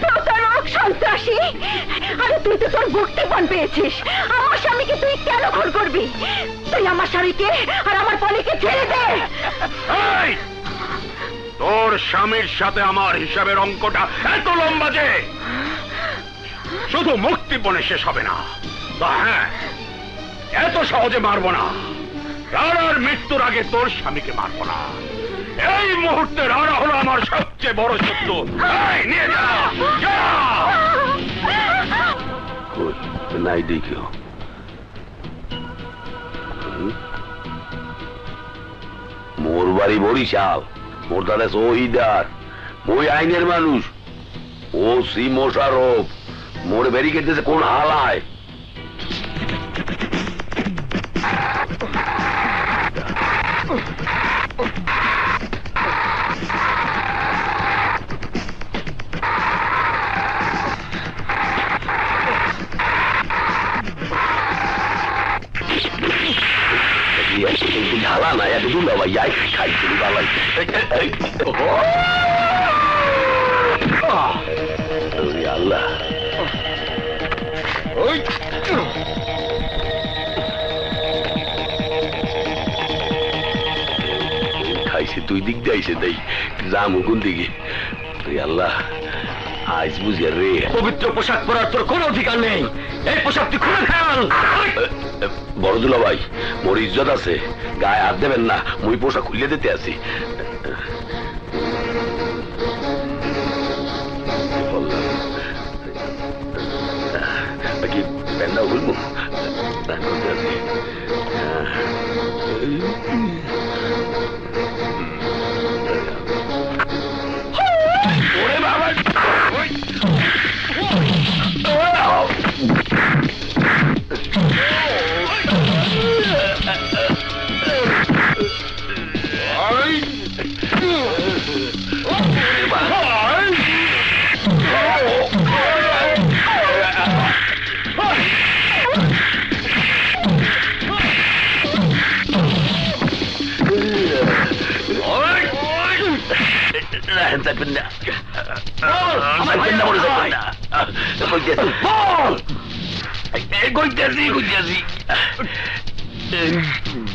প্রতারক, সন্ত্রাসী। আরে তুই তো তোর মুক্তিপণ পেয়েছিস, আমার স্বামীকে তুই কেন খুন করবি? তুই আমার স্বামীকে আর আমার পলিকে ছেড়ে দে। এই! তোর স্বামীর সাথে আমার হিসাবের অঙ্কটা এত লম্বা যে শুধু মুক্তিপণে শেষ হবে না। হ্যাঁ, এত সহজে মারবো না। রানার মৃত্যুর আগে তোর স্বামীকে মারবো না। এই মুহূর্তে রানা হলো আমার সবচেয়ে বড় শত্রু। এই, নিয়ে যা, যা। নাই দেখিও মোর বাড়ি বরিশাল, মোর দাদা শহীদার, ওই আইনের মানুষ। ও শ্রী মোশারফ মোর ব্যারিকেড দিয়েছে কোন হালায়। ঝালা না এত দূর না ভাই, যাই খাই চলি বালাই। আল্লাহ খাইছে দুই দিক যাইছে তাই যাম কোন দিকে। আল্লাহ আজ বুঝি রে, পবিত্র পোশাক পরার তোর কোনো অধিকার নেই। এই পোশাক তুই খুলে ফেল। বড়দুলা ভাই, মোর ইজ্জত আছে, গায়ে হাত দেবেন না। মুই পোশাক খুলে দিতে আছি। কি প্যান্ডা খুলবো?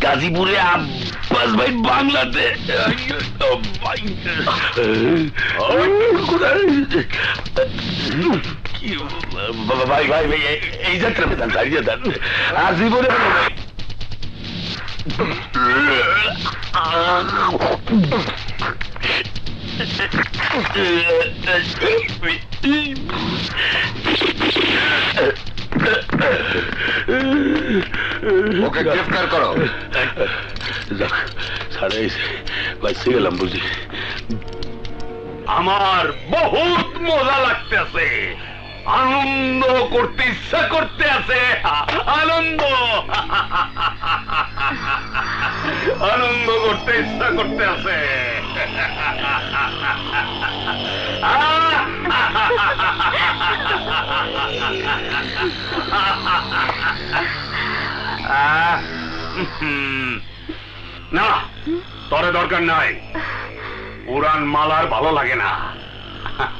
গাজীপুরে আব্বাস ভাই বাংলাতে ভাই ভাই ভাই এই যাত্রা পেতাম সারিয়ে দেন আর জীবনে ওকে গ্রেফতার করো। সাড়ে বাইসে গেলাম বুঝি। আমার বহুত মজা লাগতেছে, আনন্দ করতে ইচ্ছা করতে আছে। আনন্দ আনন্দ করতে ইচ্ছা করতে আছে। না, তরে দরকার নাই। পুরান মালার ভালো লাগে না।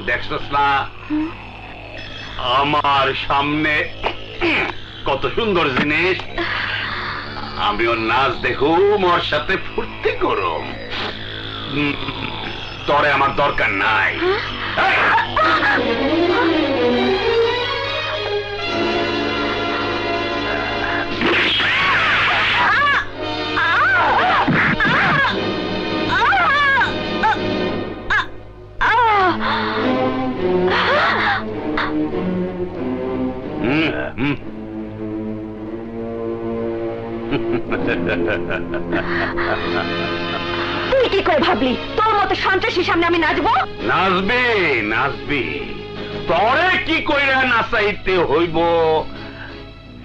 দেখছস না আমার সামনে কত সুন্দর জিনিস। আমিও নাচ দেখুম, ওর সাথে ফুর্তি করুম। তরে আমার দরকার নাই। তুই কি করে ভাবলি তোর মতো সন্ত্রাসীর সামনে আমি নাচবো? নাচবে নাচবি, তরে কি কইরা নাচাইতে হইব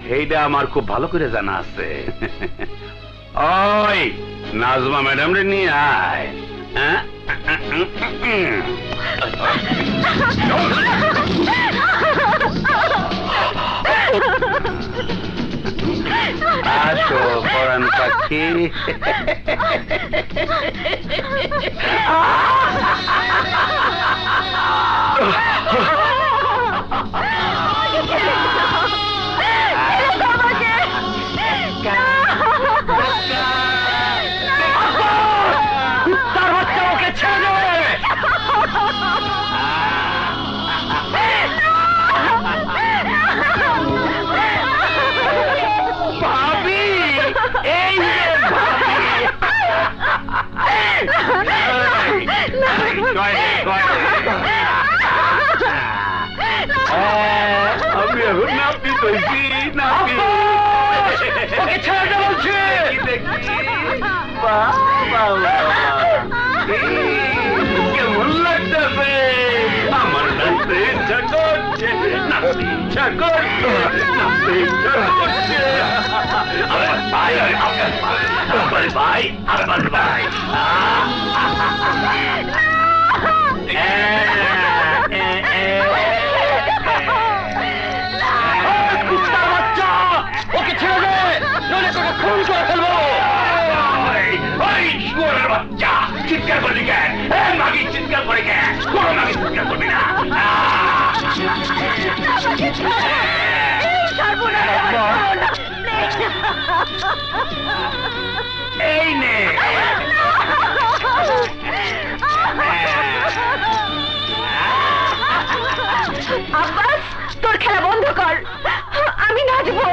সেইটা আমার খুব ভালো করে জানা আছে। ওই নাজমা ম্যাডাম রে নিয়ে আয়। আসো পরাণ পাখি। কইছি নাতি ওকে ছেড়ে দে বলছি। কেমন লাগতেছে আমার নাচতে ইচ্ছা করছে নাচতে ইচ্ছা করছে নাচতে ইচ্ছা করছে আমার ভাই আমার ভাই আমার ভাই কুত্তার বাচ্চা, ওকে ছেড়ে দে, নইলে তোকে খুন করে ফেলবো। ওই শুয়োরের বাচ্চা চিৎকার করলি কেন? মাগি চিৎকার করে কেন? কোনো মাগি চিৎকার করবি না। এই নে আব্বাস, তোর খেলা বন্ধ কর, আমি নাচবো।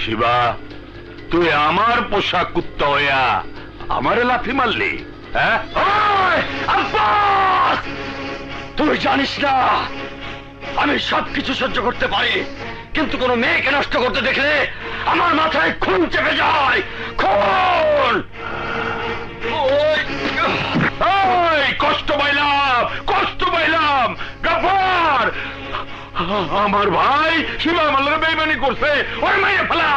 শিবা, তুই আমার পোশাক কুত্তা হইয়া আমারে লাথি মারলি? হ্যাঁ, আব্বাস, তুই জানিস না আমি সবকিছু সহ্য করতে পারি, কিন্তু কোনো মেয়েকে নষ্ট করতে দেখলে আমার মাথায় খুন চেপে যায়। খুন! কষ্ট পাইলাম গাফার। আমার ভাই শিবা মাল্লার বেইমানি করছে, ওই মাইয়া ফেলা।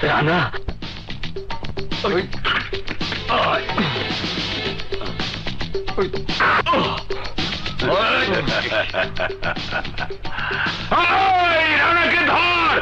রানা, রানাকে ধর।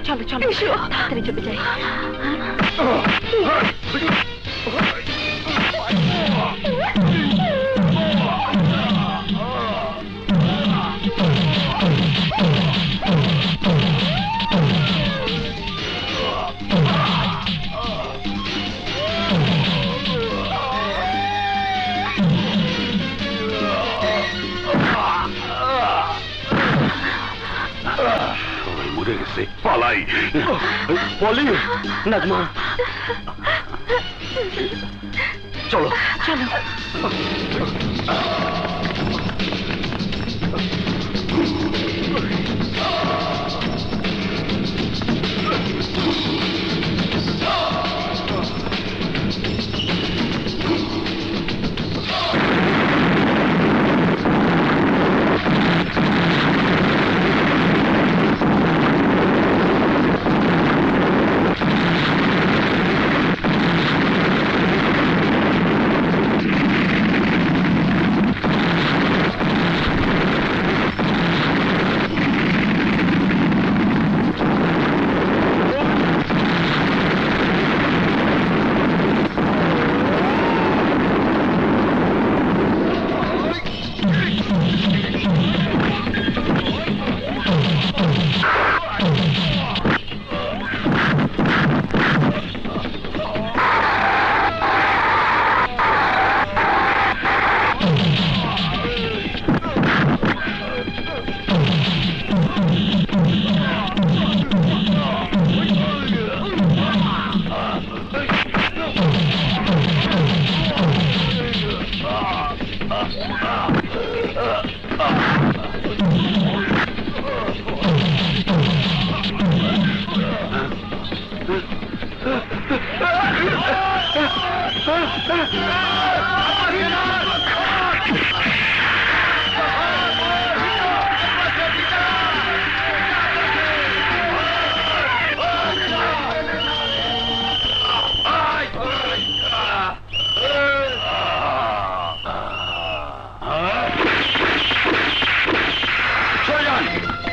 চলো চলো তাড়াতাড়ি চলে যাই। মরে গেছে, পালাই। পলি, নাজমা, চলো চলো।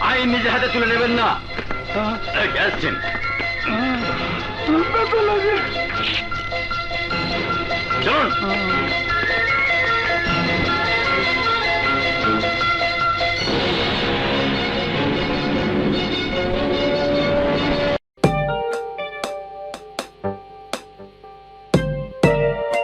আইন নিজের হাতে তুলে নেবেন না। আসছেন চলুন।